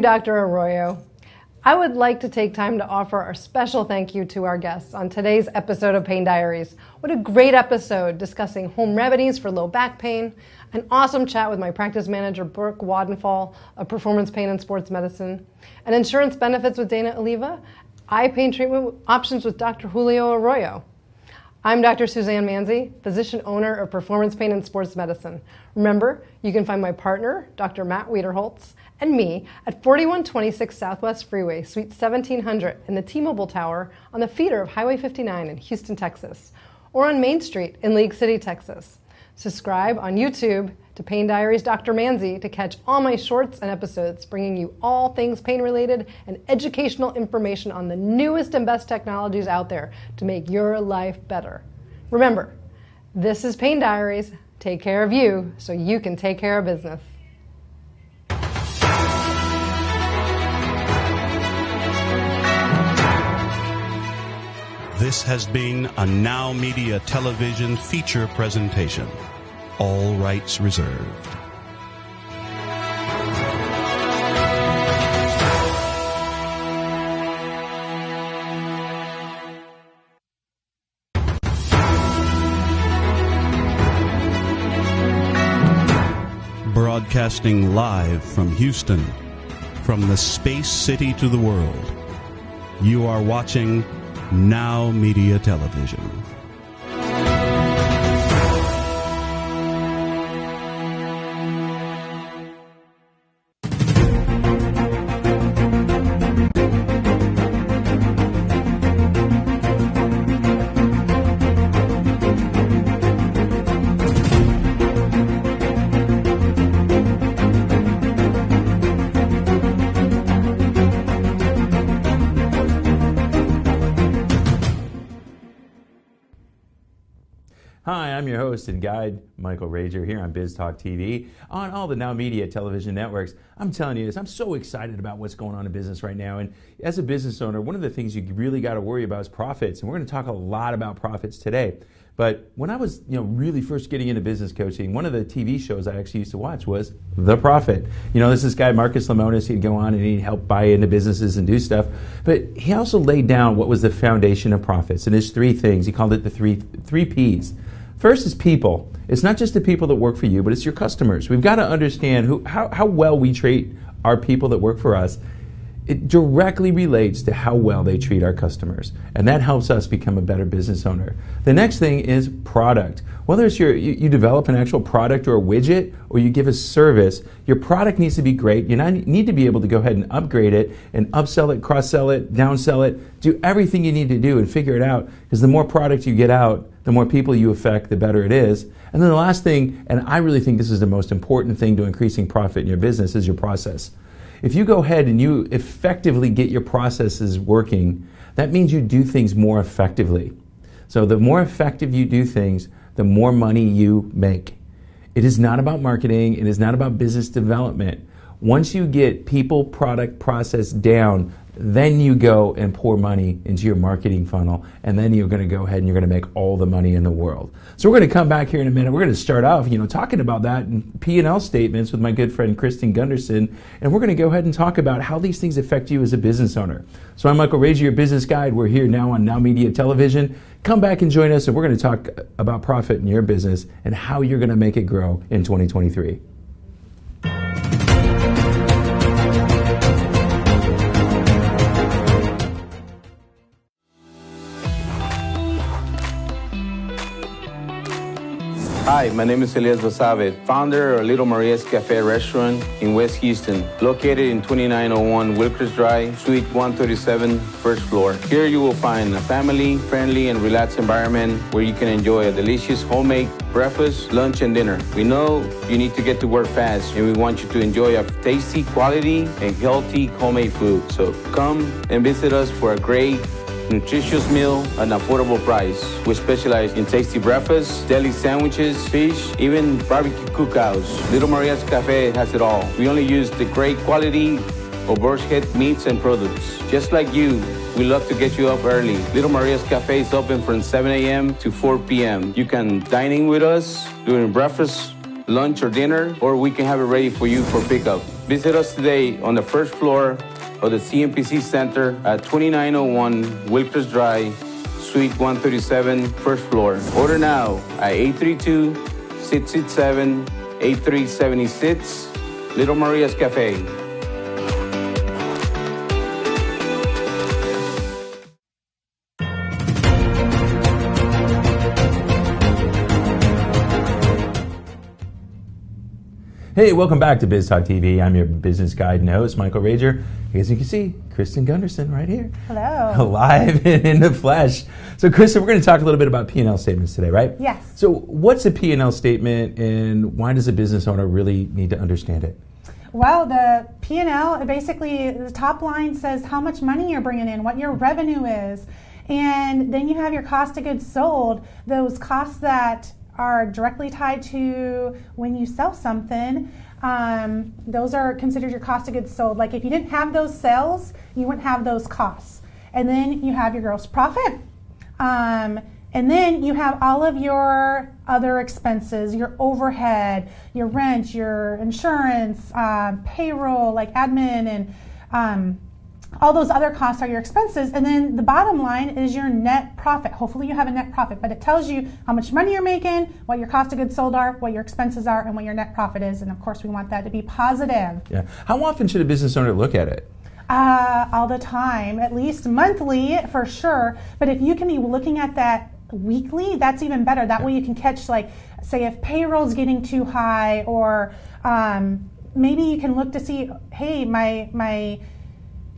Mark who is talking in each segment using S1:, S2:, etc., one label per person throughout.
S1: Dr. Arroyo. I would like to take time to offer our special thank you to our guests on today's episode of Pain Diaries. What a great episode discussing home remedies for low back pain, an awesome chat with my practice manager, Brooke Wadenfall of Performance Pain and Sports Medicine, and insurance benefits with Dana Oliva, eye pain treatment options with Dr. Julio Arroyo. I'm Dr. Suzanne Manzi, physician owner of Performance Pain and Sports Medicine. Remember, you can find my partner, Dr. Matt Wiederholtz, and me at 4126 Southwest Freeway, Suite 1700 in the T-Mobile Tower on the feeder of Highway 59 in Houston, Texas, or on Main Street in League City, Texas. Subscribe on YouTube to Pain Diaries Dr. Manzi to catch all my shorts and episodes, bringing you all things pain-related and educational information on the newest and best technologies out there to make your life better. Remember, this is Pain Diaries. Take care of you so you can take care of business.
S2: This has been a NowMedia Television feature presentation. All rights reserved. Broadcasting live from Houston, from the space city to the world, you are watching NowMedia Television.
S3: Hi, I'm your host and guide, Michael Rager, here on Biz Talk TV, on all the NowMedia television networks. I'm telling you this, I'm so excited about what's going on in business right now. And as a business owner, one of the things you really got to worry about is profits. And we're going to talk a lot about profits today. But when I was, really first getting into business coaching, one of the TV shows I actually used to watch was The Profit. There's this guy, Marcus Lemonis, he'd go on and he'd help buy into businesses and do stuff. But he also laid down what was the foundation of profits. And there's three things. He called it the three P's. First is people. It's not just the people that work for you, but it's your customers. We've got to understand how well we treat our people that work for us. It directly relates to how well they treat our customers. And that helps us become a better business owner. The next thing is product. Whether it's you develop an actual product or a widget, or you give a service, your product needs to be great. You need to be able to go ahead and upgrade it and upsell it, cross-sell it, downsell it, do everything you need to do and figure it out. Because the more product you get out, the more people you affect, the better it is. And then the last thing, and I really think this is the most important thing to increasing profit in your business, is your process. If you go ahead and you effectively get your processes working, that means you do things more effectively. So the more effective you do things, the more money you make. It is not about marketing. It is not about business development. Once you get people, product, process down, then you go and pour money into your marketing funnel, and then you're going to go ahead and you're going to make all the money in the world. So we're going to come back here in a minute. We're going to start off, talking about that in P&L statements with my good friend Kristen Gunderson, and we're going to go ahead and talk about how these things affect you as a business owner. So I'm Michael Rager, your business guide. We're here now on NowMedia Television. Come back and join us, and we're going to talk about profit in your business and how you're going to make it grow in 2023.
S4: Hi, my name is Elias Basavet, founder of Little Maria's Cafe restaurant in West Houston, located in 2901 Wilkers Drive, Suite 137, first floor. Here you will find a family-friendly and relaxed environment where you can enjoy a delicious homemade breakfast, lunch, and dinner. We know you need to get to work fast, and we want you to enjoy a tasty, quality, and healthy homemade food. So come and visit us for a great nutritious meal at an affordable price. We specialize in tasty breakfasts, deli sandwiches, fish, even barbecue cookouts. Little Maria's Cafe has it all. We only use the great quality of bird's head meats and products. Just like you, we love to get you up early. Little Maria's Cafe is open from 7 a.m. to 4 p.m. You can dine in with us during breakfast, lunch, or dinner, or we can have it ready for you for pickup. Visit us today on the first floor of the CMPC Center at 2901 Wilkers Drive, Suite 137, first floor. Order now at 832-667-8376, Little Maria's Cafe.
S3: Hey, welcome back to Biz Talk TV. I'm your business guide and host, Michael Rager. As you can see, Kristen Gunderson right here.
S5: Hello.
S3: Live and in the flesh. So, Kristen, we're going to talk a little bit about P&L statements today, right?
S5: Yes.
S3: So, what's a P&L statement, and why does a business owner really need to understand it?
S5: Well, the P&L, basically, the top line says how much money you're bringing in, what your revenue is, and then you have your cost of goods sold, those costs that are directly tied to when you sell something. Those are considered your cost of goods sold. Like if you didn't have those sales, you wouldn't have those costs. And then you have your gross profit. And then you have all of your other expenses, your overhead, your rent, your insurance, payroll, like admin, and all those other costs are your expenses. And then the bottom line is your net profit. Hopefully you have a net profit, but it tells you how much money you're making, what your cost of goods sold are, what your expenses are, and what your net profit is. And of course we want that to be positive.
S3: Yeah. How often should a business owner look at it?
S5: All the time, at least monthly for sure. But if you can be looking at that weekly, that's even better. That way you can catch, like, say if payroll's getting too high, or maybe you can look to see, hey, my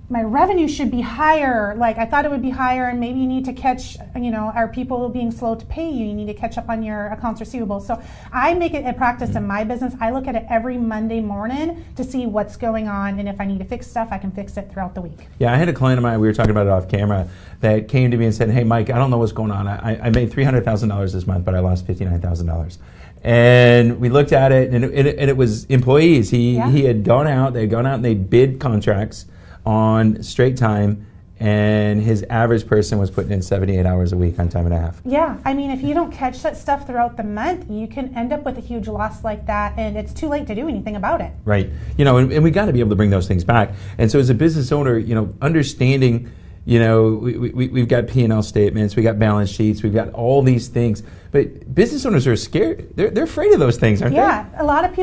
S5: revenue should be higher. Like I thought it would be higher, and maybe you need to catch, are people being slow to pay you? You need to catch up on your accounts receivable. So I make it a practice in my business. I look at it every Monday morning to see what's going on, and if I need to fix stuff, I can fix it throughout the week.
S3: Yeah, I had a client of mine, we were talking about it off camera, that came to me and said, hey, Mike, I don't know what's going on. I made $300,000 this month, but I lost $59,000. And we looked at it, and it was employees. He had gone out, they had gone out and they bid contracts on straight time, and his average person was putting in 78 hours a week on time and a half.
S5: Yeah, I mean, if you don't catch that stuff throughout the month, you can end up with a huge loss like that, and it's too late to do anything about it.
S3: Right. And we got to be able to bring those things back. And so as a business owner, understanding, we've got P&L statements, we got balance sheets, we've got all these things, but business owners are scared. They're afraid of those things, aren't they?
S5: Yeah, a lot of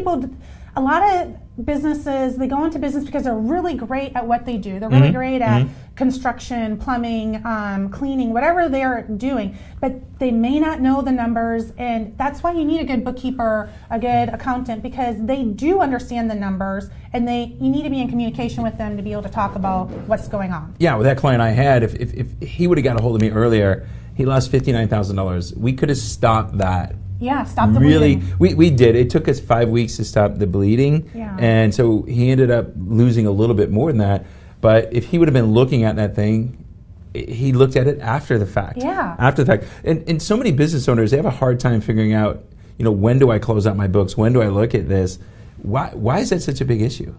S5: businesses, they go into business because they're really great at what they do. They're really great at construction, plumbing, cleaning, whatever they're doing, but they may not know the numbers, and that's why you need a good bookkeeper, a good accountant, because they do understand the numbers, and you need to be in communication with them to be able to talk about what's going on.
S3: Yeah, with that client I had, if he would have got a hold of me earlier, he lost $59,000. We could have stopped that.
S5: Yeah, stop the bleeding.
S3: We did. It took us 5 weeks to stop the bleeding.
S5: Yeah.
S3: And so he ended up losing a little bit more than that. But if he would have been looking at that thing, he looked at it after the fact.
S5: Yeah.
S3: After the fact. And so many business owners, they have a hard time figuring out, when do I close out my books? When do I look at this? Why is that such a big issue?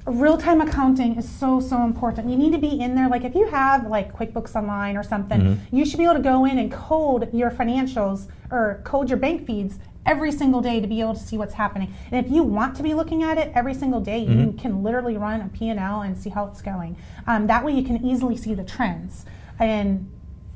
S5: Real-time accounting is so important. You need to be in there. Like if you have like QuickBooks Online or something, you should be able to go in and code your financials or code your bank feeds every single day to be able to see what's happening. And if you want to be looking at it every single day, you can literally run a P&L and see how it's going. That way you can easily see the trends. And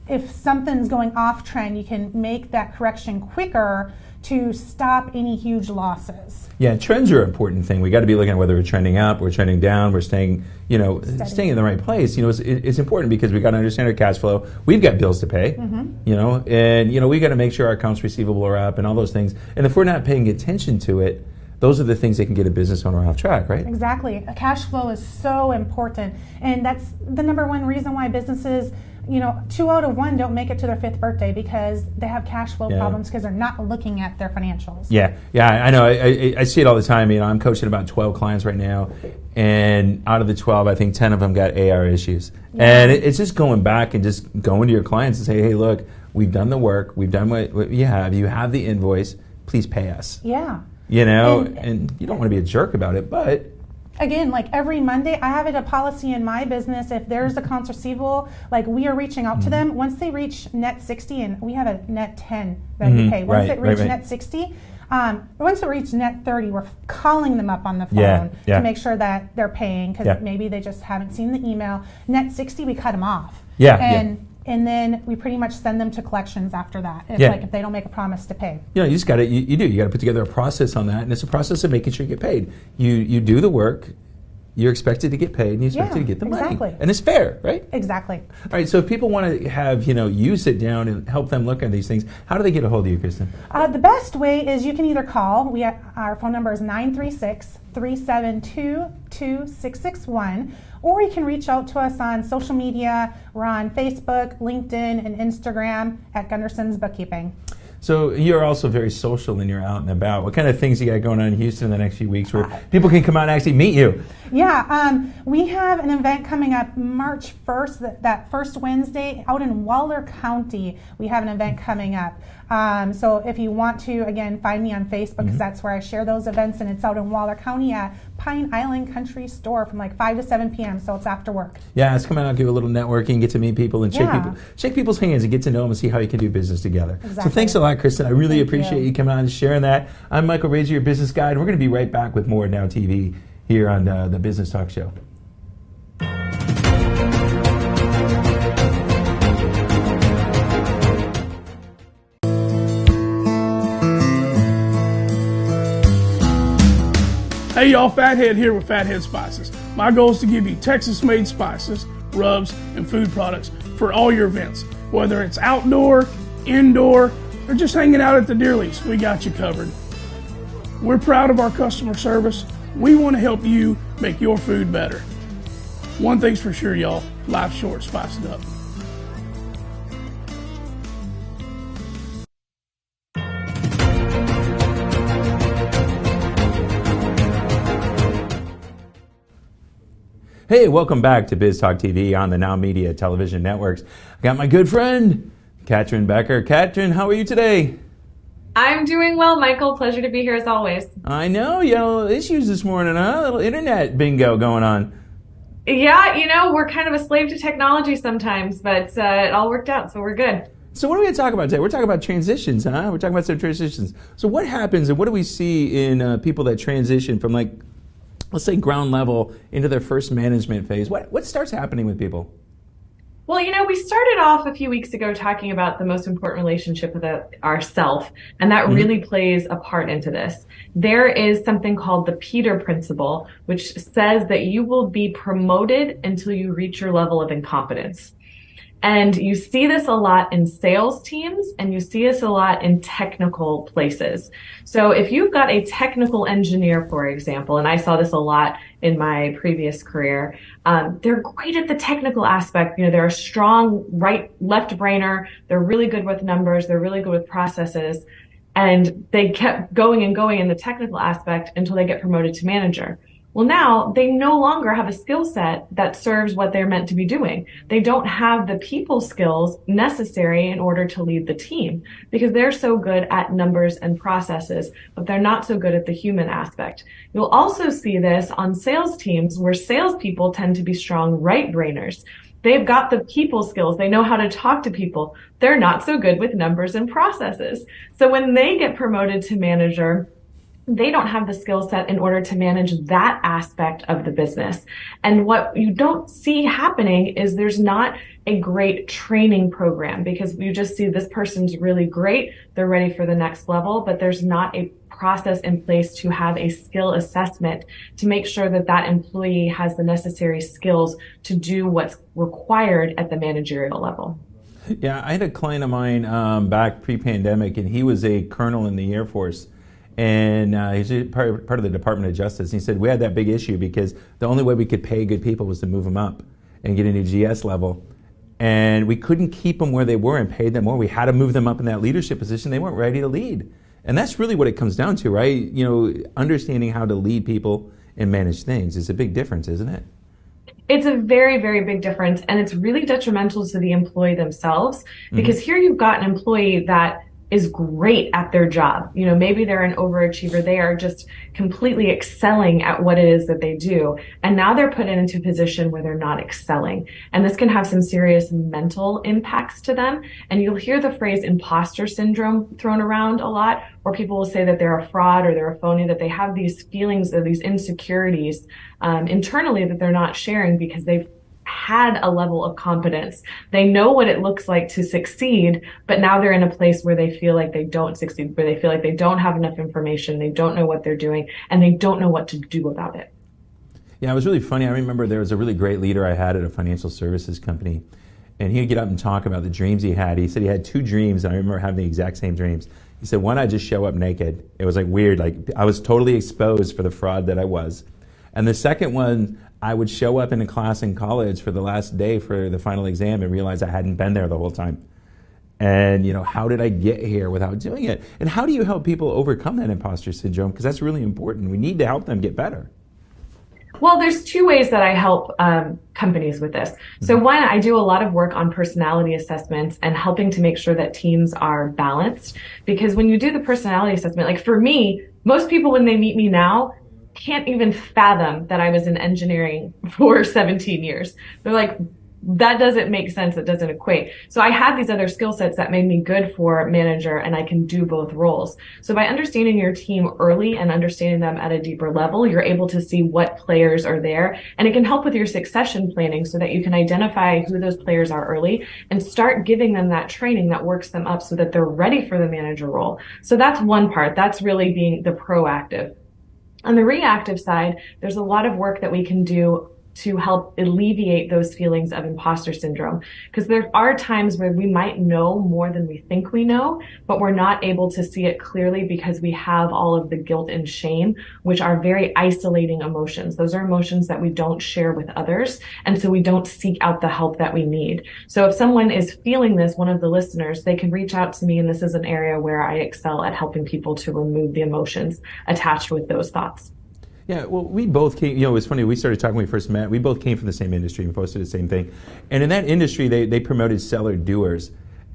S5: if something's going off trend, you can make that correction quicker to stop any huge losses.
S3: Yeah, trends are an important thing. We got to be looking at whether we're trending up, we're trending down, we're staying, staying in the right place. It's important because we got to understand our cash flow. We've got bills to pay, and we got to make sure our accounts receivable are up and all those things. And if we're not paying attention to it, those are the things that can get a business owner off track, right?
S5: Exactly. Cash flow is so important, and that's the number one reason why businesses, 2 out of 1 don't make it to their 5th birthday because they have cash flow problems because they're not looking at their financials. Yeah,
S3: I know. I see it all the time. I'm coaching about 12 clients right now, and out of the 12, I think 10 of them got AR issues. Yeah. And it's just going back and just going to your clients and say, hey, look, we've done the work. We've done what you have. You have the invoice. Please pay us.
S5: Yeah.
S3: And you don't want to be a jerk about it, but
S5: again, like every Monday, I have it a policy in my business. If there's accounts receivable, like we are reaching out to them. Once they reach net 60, and we have a net 10 that we pay. Once they reach net 60, Once we reach net 30, we're calling them up on the phone to make sure that they're paying, because maybe they just haven't seen the email. Net 60, we cut them off. And then we pretty much send them to collections after that. It's like if they don't make a promise to pay.
S3: You know, you just got to, you got to put together a process on that, and it's a process of making sure you get paid. You do the work, you're expected to get paid, and you're expected to get the money. And it's fair, right?
S5: Exactly.
S3: All right, so if people want to have, you sit down and help them look at these things, how do they get a hold of you, Kristen?
S5: The best way is you can either call. Our phone number is 936-372-2661, or you can reach out to us on social media. We're on Facebook, LinkedIn, and Instagram at Gunderson's Bookkeeping.
S3: So you're also very social when you're out and about. What kind of things you got going on in Houston in the next few weeks where people can come out and actually meet you?
S5: Yeah, we have an event coming up March 1st, that first Wednesday out in Waller County. We have an event coming up. So if you want to, again, find me on Facebook, because that's where I share those events, and it's out in Waller County at Pine Island Country Store from like 5 to 7 p.m., so it's after work. Yeah,
S3: it's come out, give a little networking, get to meet people, and shake people's hands and get to know them and see how you can do business together. So thanks a lot, Kristen. I really appreciate you coming on and sharing that. I'm Michael Razor, your business guide, and we're going to be right back with more Now TV here on the Business Talk Show.
S6: Hey y'all, Fathead here with Fathead Spices. My goal is to give you Texas-made spices, rubs, and food products for all your events. Whether it's outdoor, indoor, or just hanging out at the Deerleys, we got you covered. We're proud of our customer service. We want to help you make your food better. One thing's for sure, y'all, life's short, spice it up.
S3: Hey, welcome back to Biz Talk TV on the NowMedia Television networks. I got my good friend, Katrin Becker. Katrin, how are you today?
S7: I'm doing well, Michael. Pleasure to be here as always.
S3: I know, you had issues this morning, huh? A little internet bingo going on.
S7: Yeah, we're kind of a slave to technology sometimes, but it all worked out, so we're good.
S3: So what are we going to talk about today? We're talking about transitions, huh? We're talking about some transitions. So what happens and what do we see in people that transition from, like, let's say ground level into their first management phase? What starts happening with people?
S7: Well, we started off a few weeks ago talking about the most important relationship with ourself, and that really plays a part into this. There is something called the Peter Principle, which says that you will be promoted until you reach your level of incompetence. And you see this a lot in sales teams, and you see this a lot in technical places. So if you've got a technical engineer, for example, and I saw this a lot in my previous career, they're great at the technical aspect. They're a strong left brainer. They're really good with numbers. They're really good with processes. And they kept going and going in the technical aspect until they get promoted to manager. Well, now they no longer have a skill set that serves what they're meant to be doing. They don't have the people skills necessary in order to lead the team because they're so good at numbers and processes, but they're not so good at the human aspect. You'll also see this on sales teams where salespeople tend to be strong right-brainers. They've got the people skills. They know how to talk to people. They're not so good with numbers and processes. So when they get promoted to manager, they don't have the skill set in order to manage that aspect of the business. And what you don't see happening is there's not a great training program because you just see this person's really great. They're ready for the next level, but there's not a process in place to have a skill assessment to make sure that that employee has the necessary skills to do what's required at the managerial level.
S3: Yeah, I had a client of mine back pre-pandemic, and he was a colonel in the Air Force. And he's part of the Department of Justice. And he said, we had that big issue because the only way we could pay good people was to move them up and get into GS level. And we couldn't keep them where they were and pay them more. We had to move them up in that leadership position. They weren't ready to lead. And that's really what it comes down to, right? Understanding how to lead people and manage things is a big difference, isn't it?
S7: It's a very, very big difference. And it's really detrimental to the employee themselves because here you've got an employee that is great at their job. You know, maybe they're an overachiever. They are just completely excelling at what it is that they do. And now they're put into a position where they're not excelling. And this can have some serious mental impacts to them. And you'll hear the phrase imposter syndrome thrown around a lot, where people will say that they're a fraud or they're a phony, that they have these feelings of these insecurities internally that they're not sharing because they've had a level of competence. They know what it looks like to succeed, but now they're in a place where they feel like they don't succeed, where they feel like they don't have enough information, they don't know what they're doing, and they don't know what to do about it.
S3: Yeah, it was really funny. I remember there was a really great leader I had at a financial services company, and he'd get up and talk about the dreams he had. He said he had 2 dreams, and I remember having the exact same dreams. He said, one, I just show up naked. It was like weird, like I was totally exposed for the fraud that I was. And the second one, I would show up in a class in college for the last day for the final exam and realize I hadn't been there the whole time. And, you know, how did I get here without doing it? And how do you help people overcome that imposter syndrome? Because that's really important. We need to help them get better.
S7: Well, there's 2 ways that I help companies with this. So one, I do a lot of work on personality assessments and helping to make sure that teams are balanced. Because when you do the personality assessment, like for me, most people when they meet me now can't even fathom that I was in engineering for 17 years. They're like, that doesn't make sense. It doesn't equate. So I had these other skill sets that made me good for manager, and I can do both roles. So by understanding your team early and understanding them at a deeper level, you're able to see what players are there, and it can help with your succession planning so that you can identify who those players are early and start giving them that training that works them up so that they're ready for the manager role. So that's one part. That's really being the proactive. On the reactive side, there's a lot of work that we can do to help alleviate those feelings of imposter syndrome. Because there are times where we might know more than we think we know, but we're not able to see it clearly because we have all of the guilt and shame, which are very isolating emotions. Those are emotions that we don't share with others, and so we don't seek out the help that we need. So if someone is feeling this, one of the listeners, they can reach out to me, and this is an area where I excel at helping people to remove the emotions attached with those thoughts.
S3: Yeah, well, we both came, you know, it's funny, we started talking when we first met. We both came from the same industry and posted the same thing. And in that industry, they promoted seller doers.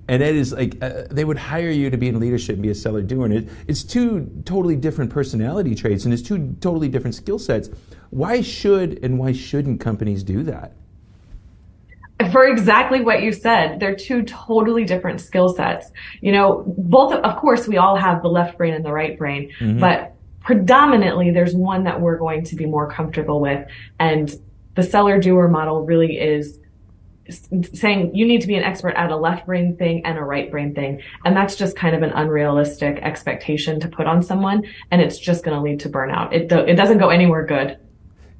S3: And it is like, they would hire you to be in leadership and be a seller doer. And it's 2 totally different personality traits, and it's 2 totally different skill sets. Why should and why shouldn't companies do that?
S7: For exactly what you said, they're 2 totally different skill sets. You know, both, of course, we all have the left brain and the right brain, but predominantly there's one that we're going to be more comfortable with. And the seller doer model really is saying you need to be an expert at a left brain thing and a right brain thing. And that's just kind of an unrealistic expectation to put on someone. And it's just going to lead to burnout. It doesn't go anywhere good.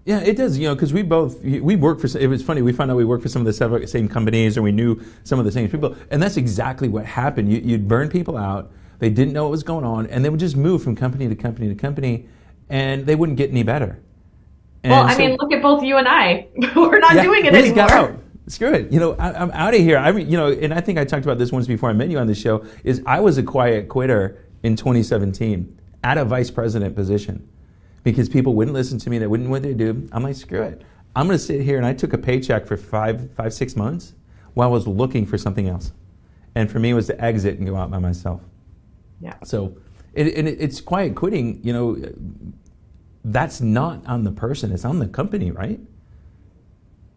S3: Yeah, it does, you know, because we work for, it was funny, we found out we worked for some of the same companies, or we knew some of the same people. And that's exactly what happened. You'd burn people out. They didn't know what was going on, and they would just move from company to company to company, and they wouldn't get any better. And
S7: well, I mean, look at both you and I. We're not doing it anymore.
S3: Got out. Screw it. You know, I'm out of here. You know, and I think I talked about this once before I met you on the show, is I was a quiet quitter in 2017 at a vice president position because people wouldn't listen to me. They wouldn't know what they do. I'm like, screw it. I'm going to sit here, and I took a paycheck for 6 months while I was looking for something else. And for me, it was to exit and go out by myself.
S7: Yeah.
S3: So it's quiet quitting, you know, that's not on the person, it's on the company, right?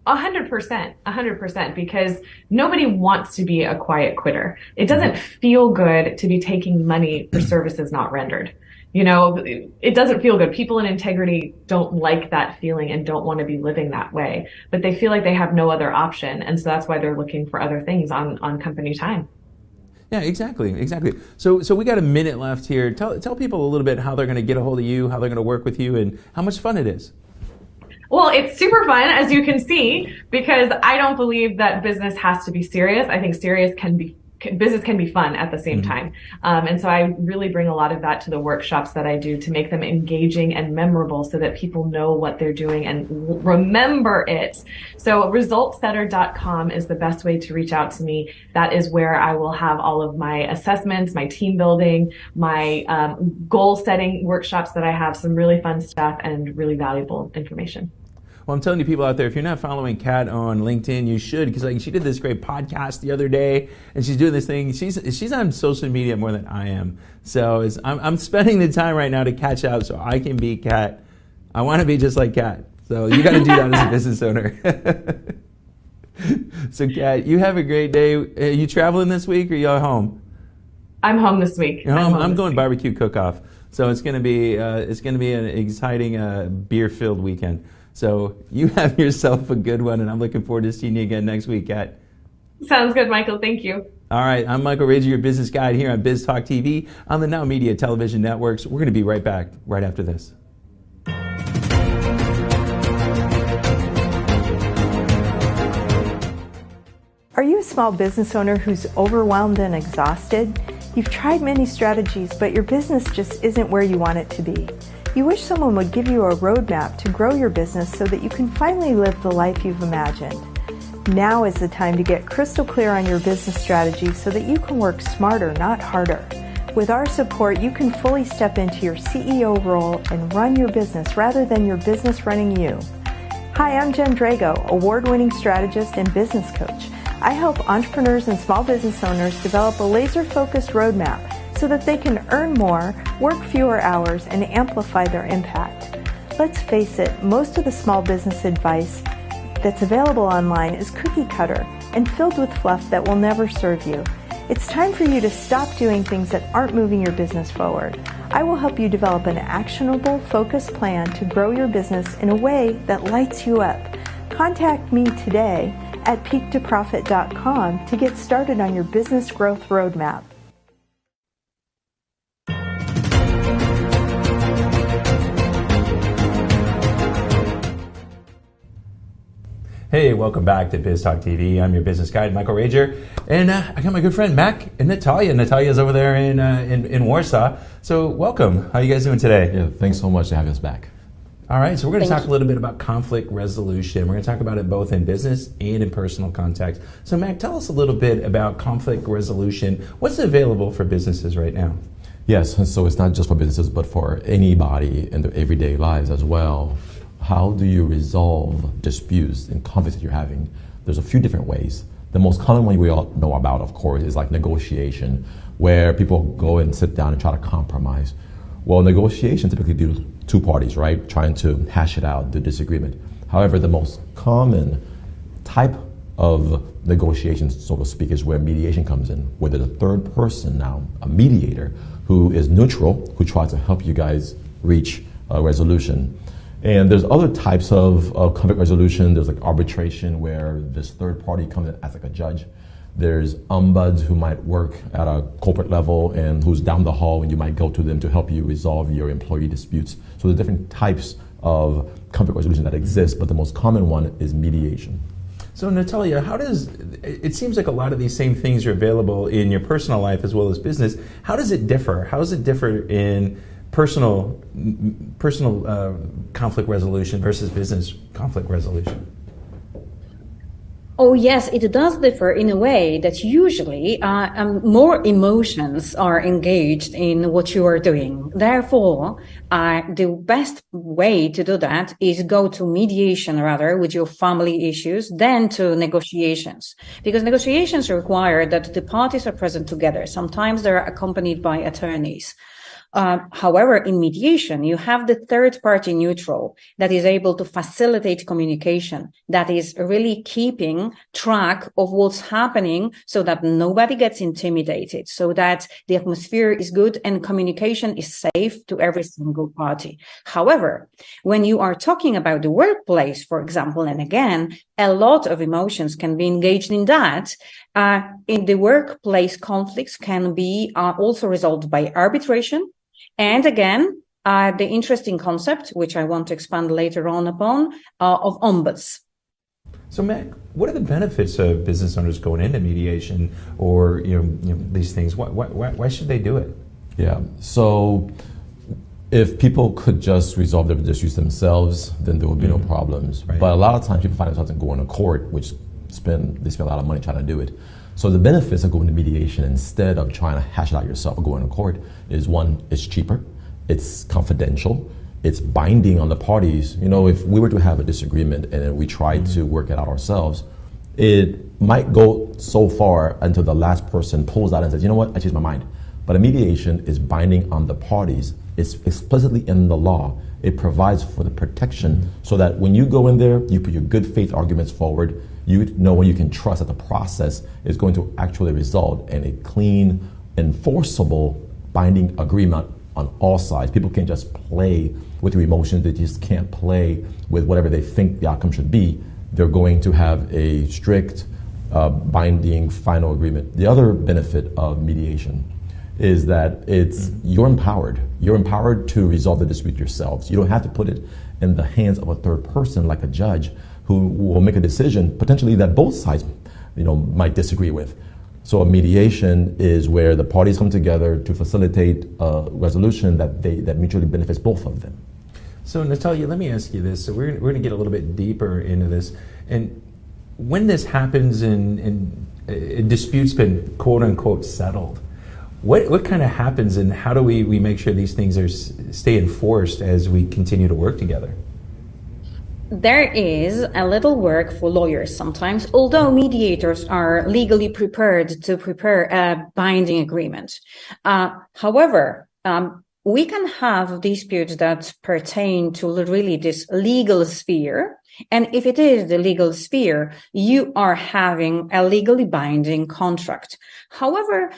S7: 100%, because nobody wants to be a quiet quitter. It doesn't feel good to be taking money for services not rendered. You know, it doesn't feel good. People in integrity don't like that feeling and don't want to be living that way, but they feel like they have no other option. And so that's why they're looking for other things on company time.
S3: Yeah, exactly. So we got a minute left here. Tell people a little bit how they're going to get a hold of you, how they're going to work with you, and how much fun it is.
S7: Well, it's super fun, as you can see, because I don't believe that business has to be serious. I think business can be fun at the same time. And so I really bring a lot of that to the workshops that I do to make them engaging and memorable so that people know what they're doing and remember it. So resultsetter.com is the best way to reach out to me. That is where I will have all of my assessments, my team building, my goal setting workshops that I have, some really fun stuff and really valuable information.
S3: Well, I'm telling you, people out there, if you're not following Kat on LinkedIn, you should, because like she did this great podcast the other day, and she's doing this thing. She's on social media more than I am. So I'm spending the time right now to catch up so I can be Kat. I want to be just like Kat. So you got to do that as a business owner. So Kat, you have a great day. Are you traveling this week, or are you at home?
S7: I'm home this week.
S3: I'm going barbecue cook-off. So it's going to be an exciting beer-filled weekend. So you have yourself a good one, and I'm looking forward to seeing you again next week, Kat.
S7: Sounds good, Michael. Thank you.
S3: All right, I'm Michael Rager, your business guide here on Biz Talk TV on the NowMedia Television networks. We're going to be right back right after this.
S8: Are you a small business owner who's overwhelmed and exhausted? You've tried many strategies, but your business just isn't where you want it to be. You wish someone would give you a roadmap to grow your business so that you can finally live the life you've imagined. Now is the time to get crystal clear on your business strategy so that you can work smarter, not harder. With our support, you can fully step into your CEO role and run your business rather than your business running you. Hi, I'm Jen Drago, award-winning strategist and business coach. I help entrepreneurs and small business owners develop a laser-focused roadmap so that they can earn more, work fewer hours, and amplify their impact. Let's face it, most of the small business advice that's available online is cookie cutter and filled with fluff that will never serve you. It's time for you to stop doing things that aren't moving your business forward. I will help you develop an actionable, focused plan to grow your business in a way that lights you up. Contact me today at peaktoprofit.com to get started on your business growth roadmap.
S3: Hey, welcome back to Biz Talk TV. I'm your business guide, Michael Rager, and I got my good friend Mac and Natalia. Natalia's over there in Warsaw. So welcome. How are you guys doing today?
S9: Yeah, thanks so much for having us back.
S3: All right, so we're going to talk a little bit about conflict resolution. We're going to talk about it both in business and in personal context. So Mac, tell us a little bit about conflict resolution. What's available for businesses right now?
S9: Yes, and so it's not just for businesses, but for anybody in their everyday lives as well. How do you resolve disputes and conflicts that you're having? There's a few different ways. The most common one we all know about, of course, is like negotiation, where people go and sit down and try to compromise. Well, negotiation typically do two parties, right? Trying to hash it out, the disagreement. However, the most common type of negotiations, so to speak, is where mediation comes in, where there's a third person now, a mediator, who is neutral, who tries to help you guys reach a resolution. And there's other types of conflict resolution. There's like arbitration, where this third party comes in as like a judge. There's ombuds who might work at a corporate level and who's down the hall, and you might go to them to help you resolve your employee disputes. So there's different types of conflict resolution that exist, but the most common one is mediation.
S3: So Natalia, it seems like a lot of these same things are available in your personal life as well as business. How does it differ? How does it differ in personal conflict resolution versus business conflict resolution?
S10: Oh, yes, it does differ in a way that usually more emotions are engaged in what you are doing. Therefore, the best way to do that is go to mediation rather with your family issues than to negotiations. Because negotiations require that the parties are present together. Sometimes they're accompanied by attorneys. However, in mediation, you have the third party neutral that is able to facilitate communication, that is really keeping track of what's happening so that nobody gets intimidated, so that the atmosphere is good and communication is safe to every single party. However, when you are talking about the workplace, for example, and again, a lot of emotions can be engaged in that. In the workplace, conflicts can be also resolved by arbitration. And again, the interesting concept, which I want to expand later on upon, of ombuds.
S3: So Mac, what are the benefits of business owners going into mediation or these things? Why should they do it?
S9: Yeah, so if people could just resolve their issues themselves, then there would be no problems. Right. But a lot of times people find themselves going to court, which they spend a lot of money trying to do it. So the benefits of going to mediation instead of trying to hash it out yourself or going to court is, one, it's cheaper, it's confidential, it's binding on the parties. You know, if we were to have a disagreement and then we tried to work it out ourselves, it might go so far until the last person pulls out and says, you know what, I changed my mind. But a mediation is binding on the parties. It's explicitly in the law. It provides for the protection so that when you go in there, you put your good faith arguments forward, you know when you can trust that the process is going to actually result in a clean, enforceable, binding agreement on all sides. People can't just play with your emotions. They just can't play with whatever they think the outcome should be. They're going to have a strict, binding final agreement. The other benefit of mediation is that it's you're empowered. You're empowered to resolve the dispute yourselves. You don't have to put it in the hands of a third person like a judge who will make a decision potentially that both sides, might disagree with. So a mediation is where the parties come together to facilitate a resolution that mutually benefits both of them.
S3: So Natalia, let me ask you this. So we're going to get a little bit deeper into this. And when this happens and a dispute's been quote unquote settled, what kind of happens and how do we make sure these things stay enforced as we continue to work together?
S10: There is a little work for lawyers sometimes, although mediators are legally prepared to prepare a binding agreement. However, we can have disputes that pertain to really this legal sphere. And if it is the legal sphere, you are having a legally binding contract. However,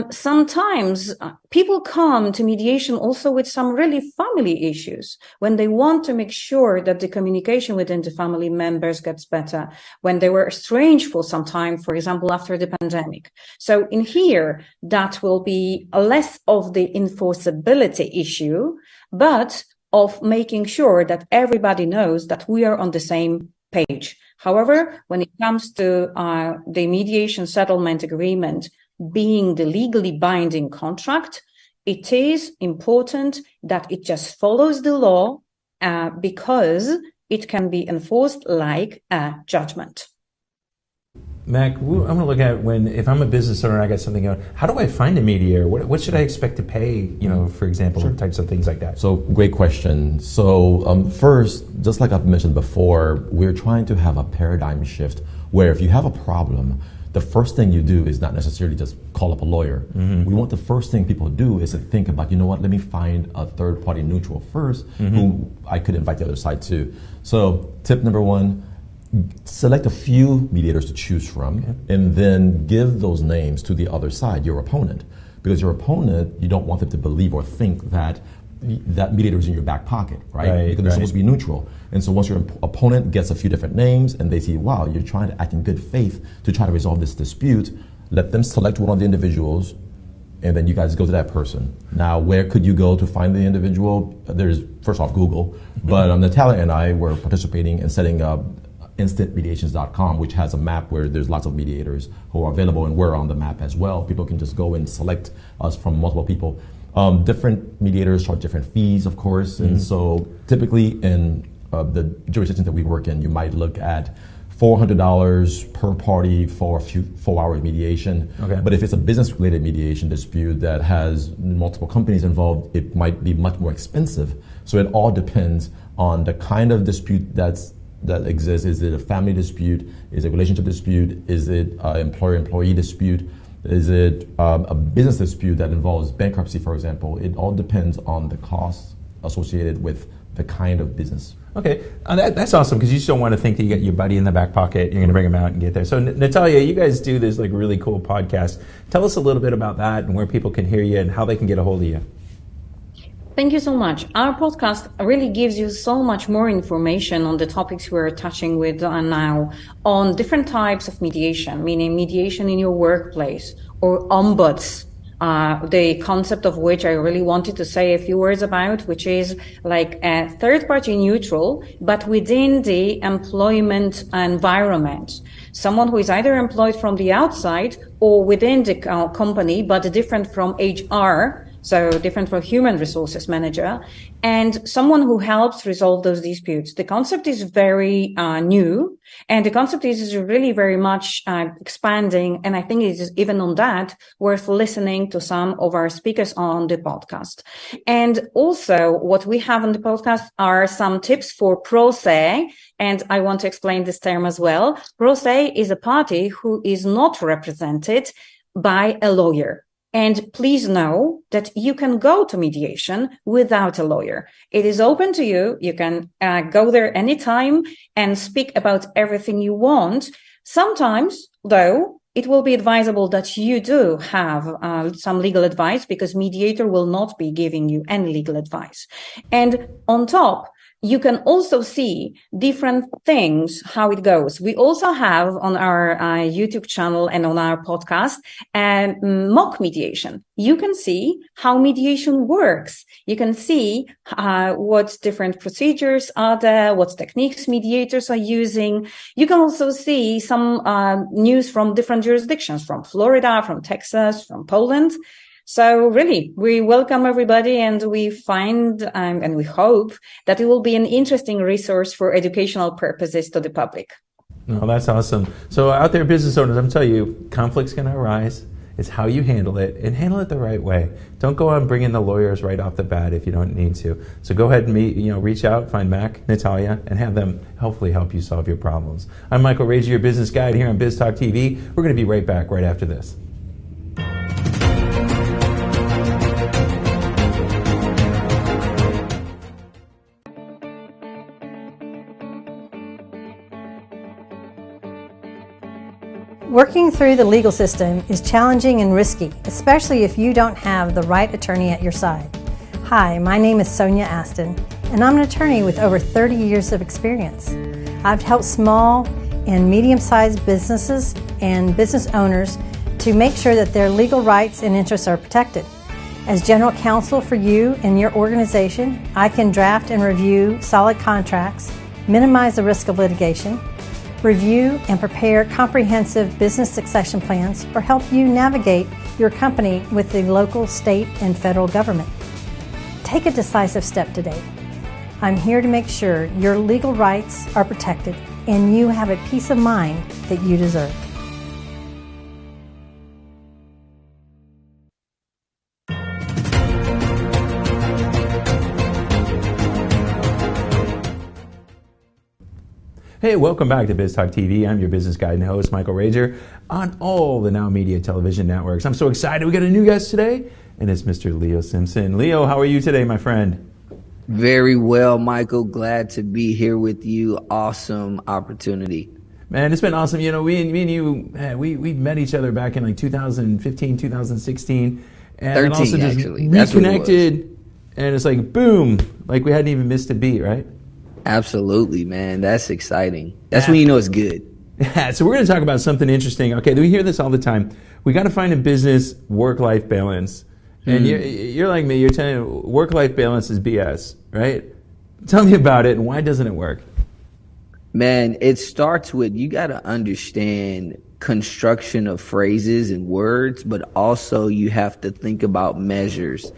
S10: sometimes people come to mediation also with some really family issues when they want to make sure that the communication within the family members gets better, when they were estranged for some time, for example, after the pandemic. So in here, that will be less of the enforceability issue, but of making sure that everybody knows that we are on the same page. However, when it comes to the mediation settlement agreement, being the legally binding contract, it is important that it just follows the law because it can be enforced like a judgment.
S3: Mac, I'm going to look at if I'm a business owner and I got something going, how do I find a mediator? What should I expect to pay, for example,
S9: Sure.
S3: types of things like that?
S9: So great question. So first, just like I've mentioned before, we're trying to have a paradigm shift where if you have a problem, the first thing you do is not necessarily just call up a lawyer. Mm-hmm. We want the first thing people do is to think about, let me find a third party neutral first who I could invite the other side to. So tip number one, select a few mediators to choose from and then give those names to the other side, your opponent. Because your opponent, you don't want them to believe or think that mediator is in your back pocket, right? Because they're supposed to be neutral. And so once your opponent gets a few different names and they see, wow, you're trying to act in good faith to try to resolve this dispute, let them select one of the individuals and then you guys go to that person. Now, where could you go to find the individual? There's, first off, Google. But Natalia and I were participating in setting up instantmediations.com, which has a map where there's lots of mediators who are available, and we're on the map as well. People can just go and select us from multiple people. Different mediators charge different fees, of course, and so typically in the jurisdictions that we work in, you might look at $400 per party for a few 4-hour mediation. Okay. But if it's a business-related mediation dispute that has multiple companies involved, it might be much more expensive. So it all depends on the kind of dispute that exists. Is it a family dispute? Is it a relationship dispute? Is it an employer-employee dispute? Is it a business dispute that involves bankruptcy, for example? It all depends on the costs associated with the kind of business.
S3: Okay, that's awesome, because you just don't want to think that you got your buddy in the back pocket, you're going to bring him out and get there. So Natalia, you guys do this really cool podcast. Tell us a little bit about that and where people can hear you and how they can get a hold of you.
S10: Thank you so much. Our podcast really gives you so much more information on the topics we're touching with now, on different types of mediation, meaning mediation in your workplace or ombuds, the concept of which I really wanted to say a few words about, which is like a third party neutral, but within the employment environment. Someone who is either employed from the outside or within the company, but different from HR, so different from human resources manager, and someone who helps resolve those disputes. The concept is very new, and the concept is really very much expanding, and I think it is even on that worth listening to some of our speakers on the podcast. And also what we have on the podcast are some tips for pro se, and I want to explain this term as well. Pro se is a party who is not represented by a lawyer. And please know that you can go to mediation without a lawyer. It is open to you. You can go there anytime and speak about everything you want. Sometimes, though, it will be advisable that you do have some legal advice, because mediator will not be giving you any legal advice. And on top, you can also see different things, how it goes. We also have on our YouTube channel and on our podcast mock mediation. You can see how mediation works. You can see what different procedures are there, what techniques mediators are using. You can also see some news from different jurisdictions, from Florida, from Texas, from Poland. So really, we welcome everybody, and we find and we hope that it will be an interesting resource for educational purposes to the public.
S3: No, that's awesome. So out there, business owners, I'm telling you, conflict's going to arise. It's how you handle it, and handle it the right way. Don't go out and bring in the lawyers right off the bat if you don't need to. So go ahead and reach out, find Mac, Natalia, and have them hopefully help you solve your problems. I'm Michael Rager, your business guide here on Biz Talk TV. We're going to be right back right after this.
S11: Working through the legal system is challenging and risky, especially if you don't have the right attorney at your side. Hi, my name is Sonia Aston, and I'm an attorney with over 30 years of experience. I've helped small and medium-sized businesses and business owners to make sure that their legal rights and interests are protected. As general counsel for you and your organization, I can draft and review solid contracts, minimize the risk of litigation, review and prepare comprehensive business succession plans, or help you navigate your company with the local, state, and federal government. Take a decisive step today. I'm here to make sure your legal rights are protected and you have a peace of mind that you deserve.
S3: Hey, welcome back to Biz Talk TV. I'm your business guide and host, Michael Rager, on all the NowMedia Television networks. I'm so excited. We got a new guest today, and it's Mr. Leo Simpson. Leo, how are you today, my friend?
S12: Very well, Michael. Glad to be here with you. Awesome opportunity.
S3: Man, it's been awesome. You know, me and you, we met each other back in like 2015, 2016. And
S12: 13,
S3: also just
S12: actually. That's
S3: reconnected, and it's like, boom, like we hadn't even missed a beat, right?
S12: Absolutely, man. That's exciting. That's when you know it's good.
S3: Yeah, so we're going to talk about something interesting. Okay, we hear this all the time. We got to find a business work-life balance. And you're like me. You're telling work-life balance is BS, right? Tell me about it, and why doesn't it work?
S12: Man, it starts with, you got to understand construction of phrases and words, but also you have to think about measures.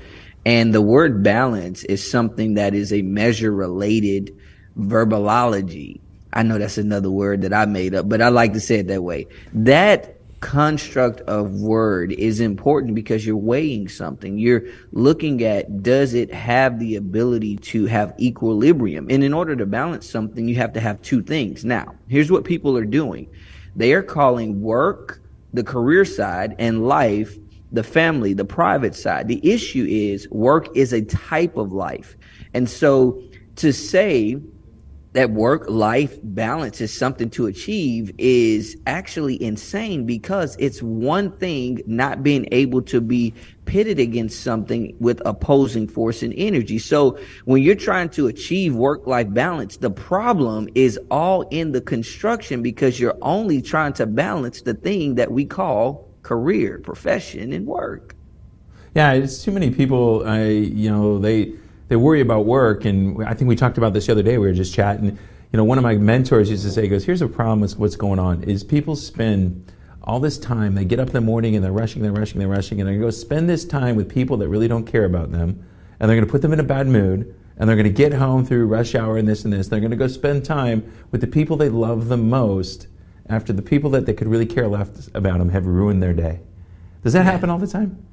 S12: And the word balance is something that is a measure-related verbalology. I know that's another word that I made up, but I like to say it that way. That construct of word is important because you're weighing something. You're looking at, does it have the ability to have equilibrium? And in order to balance something, you have to have two things. Now, here's what people are doing. They are calling work the career side and life the family, the private side. The issue is work is a type of life. And so to say that work-life balance is something to achieve is actually insane, because it's one thing not being able to be pitted against something with opposing force and energy. So when you're trying to achieve work-life balance, the problem is all in the construction, because you're only trying to balance the thing that we call career, profession, and work.
S3: Yeah, it's too many people, they worry about work, and I think we talked about this the other day. We were just chatting. You know, one of my mentors used to say, he goes, here's a problem with what's going on, is people spend all this time. They get up in the morning and they're rushing, and they're going to go spend this time with people that really don't care about them, and they're going to put them in a bad mood, and they're going to get home through rush hour and this and this. They're going to go spend time with the people they love the most after the people that they could really care less about them have ruined their day. Does that happen all the time?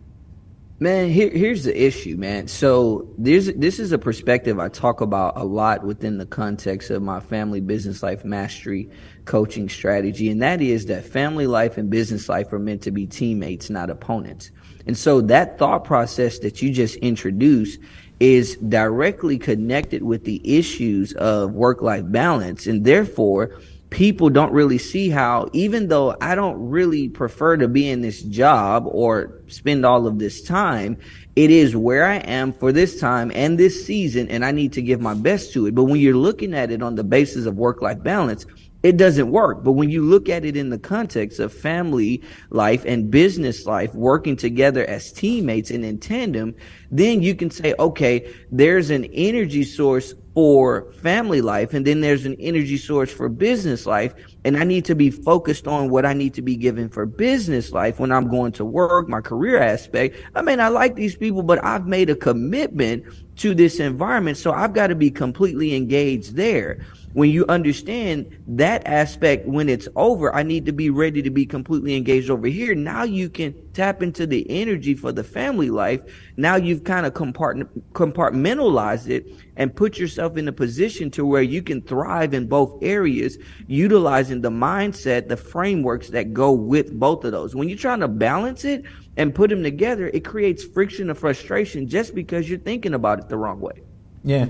S12: Man, here's the issue, man. So this is a perspective I talk about a lot within the context of my family business life mastery coaching strategy. And that is that family life and business life are meant to be teammates, not opponents. And so that thought process that you just introduced is directly connected with the issues of work-life balance. And therefore, people don't really see how, even though I don't really prefer to be in this job or spend all of this time, it is where I am for this time and this season, and I need to give my best to it. But when you're looking at it on the basis of work-life balance, it doesn't work. But when you look at it in the context of family life and business life working together as teammates and in tandem, then you can say, okay, there's an energy source for family life, and then there's an energy source for business life, and I need to be focused on what I need to be given for business life when I'm going to work, my career aspect. I mean, I like these people, but I've made a commitment to this environment, so I've got to be completely engaged there. When you understand that aspect, when it's over, I need to be ready to be completely engaged over here. Now you can tap into the energy for the family life. Now you've kind of compartmentalized it and put yourself in a position to where you can thrive in both areas, utilizing the mindset, the frameworks that go with both of those. When you're trying to balance it and put them together, it creates friction and frustration just because you're thinking about it the wrong way.
S3: Yeah.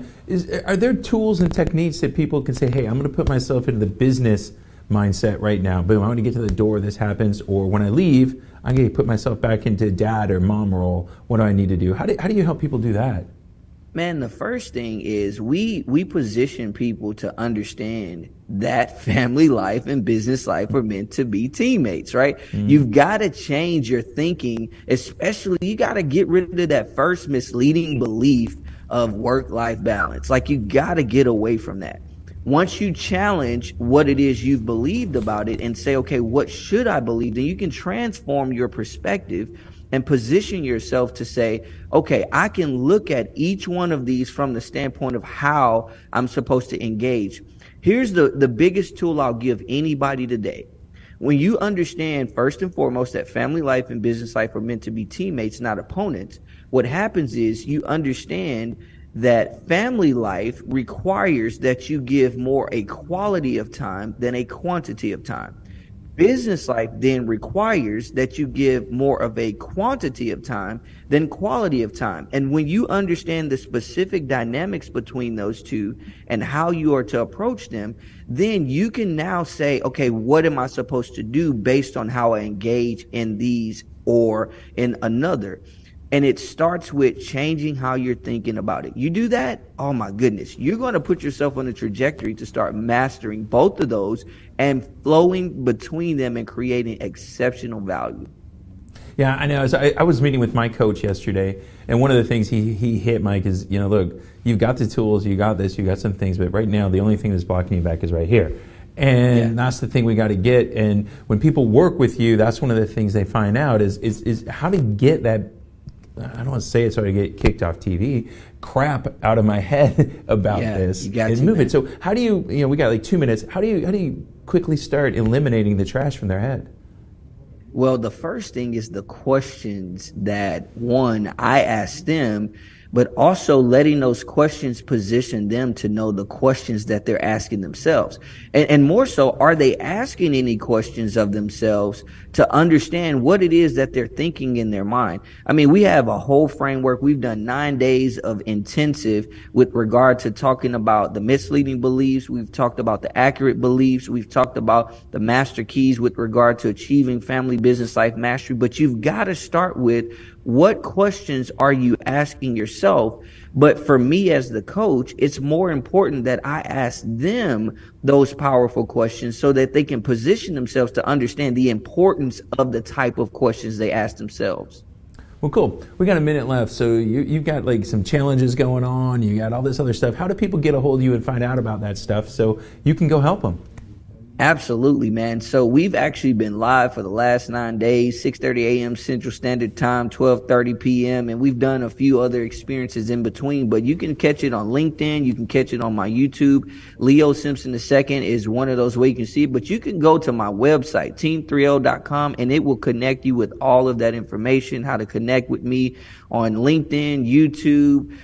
S3: Are there tools and techniques that people can say, hey, I'm going to put myself into the business mindset right now. Boom, I want to get to the door, this happens. Or when I leave, I'm going to put myself back into dad or mom role. What do I need to do? How do you help people do that?
S12: Man, the first thing is we position people to understand that family life and business life are meant to be teammates, right? Mm-hmm. You've got to change your thinking, especially you got to get rid of that first misleading belief of work-life balance. Like, you got to get away from that. Once you challenge what it is you've believed about it and say, okay, what should I believe? Then you can transform your perspective and position yourself to say, okay, I can look at each one of these from the standpoint of how I'm supposed to engage. Here's the biggest tool I'll give anybody today. When you understand, first and foremost, that family life and business life are meant to be teammates, not opponents, what happens is you understand that family life requires that you give more a quality of time than a quantity of time. Business life then requires that you give more of a quantity of time than quality of time. And when you understand the specific dynamics between those two and how you are to approach them, then you can now say, okay, what am I supposed to do based on how I engage in these or in another? And it starts with changing how you're thinking about it. You do that, oh my goodness, you're going to put yourself on a trajectory to start mastering both of those and flowing between them and creating exceptional value.
S3: Yeah, I know. I was meeting with my coach yesterday, and one of the things he hit, Mike, is, look, you've got the tools, you got this, you got some things, but right now the only thing that's blocking you back is right here. And that's the thing we got to get. And when people work with you, that's one of the things they find out is how to get that, I don't want to say it so I get kicked off TV, crap out of my head about this and move it. So how do you, we got like 2 minutes, how do you quickly start eliminating the trash from their head?
S12: Well, the first thing is the questions that, one, I ask them, but also letting those questions position them to know the questions that they're asking themselves. And more so, are they asking any questions of themselves to understand what it is that they're thinking in their mind? I mean, we have a whole framework. We've done 9 days of intensive with regard to talking about the misleading beliefs. We've talked about the accurate beliefs. We've talked about the master keys with regard to achieving family business life mastery. But you've got to start with, what questions are you asking yourself? But for me as the coach, it's more important that I ask them those powerful questions so that they can position themselves to understand the importance of the type of questions they ask themselves.
S3: Well, cool. We got a minute left. So you've got like some challenges going on. You got all this other stuff. How do people get a hold of you and find out about that stuff so you can go help them?
S12: Absolutely, man. So we've actually been live for the last 9 days, 6:30 a.m. Central Standard Time, 12:30 p.m. And we've done a few other experiences in between, but you can catch it on LinkedIn. You can catch it on my YouTube. Leo Simpson II is one of those where you can see it, but you can go to my website, team30.com, and it will connect you with all of that information, how to connect with me on LinkedIn, YouTube,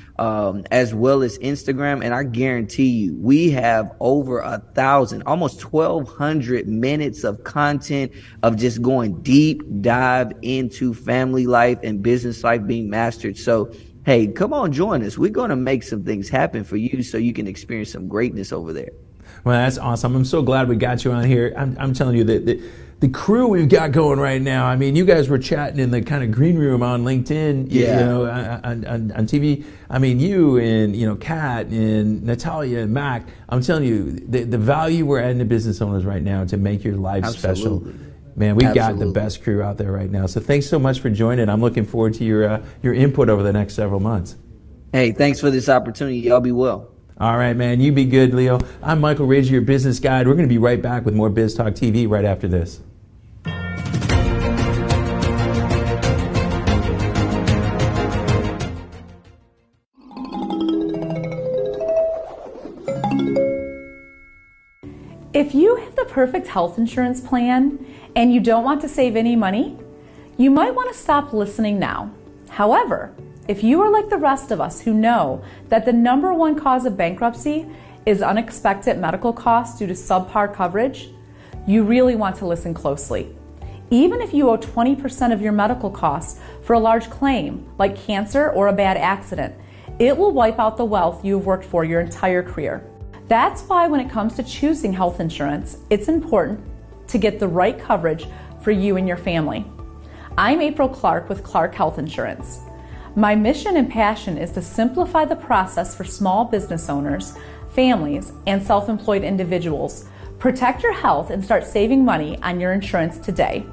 S12: as well as Instagram. And I guarantee you, we have over 1,000, almost 1,200 minutes of content of just going deep dive into family life and business life being mastered. So, hey, come on, join us. We're going to make some things happen for you so you can experience some greatness over there.
S3: Well, that's awesome. I'm so glad we got you on here. I'm telling you that the crew we've got going right now. I mean, you guys were chatting in the kind of green room on LinkedIn, you know, on TV. I mean, you and, Kat and Natalia and Mac, I'm telling you, the value we're adding to business owners right now to make your life special. Man, we've got the best crew out there right now. So thanks so much for joining. I'm looking forward to your input over the next several months.
S12: Hey, thanks for this opportunity. Y'all be well.
S3: All right, man. You be good, Leo. I'm Michael Rager, your business guide. We're going to be right back with more Biz Talk TV right after this.
S13: If you have the perfect health insurance plan and you don't want to save any money, you might want to stop listening now. However, if you are like the rest of us who know that the #1 cause of bankruptcy is unexpected medical costs due to subpar coverage, you really want to listen closely. Even if you owe 20% of your medical costs for a large claim, like cancer or a bad accident, it will wipe out the wealth you have worked for your entire career. That's why when it comes to choosing health insurance, it's important to get the right coverage for you and your family. I'm April Clark with Clark Health Insurance. My mission and passion is to simplify the process for small business owners, families, and self-employed individuals. Protect your health and start saving money on your insurance today.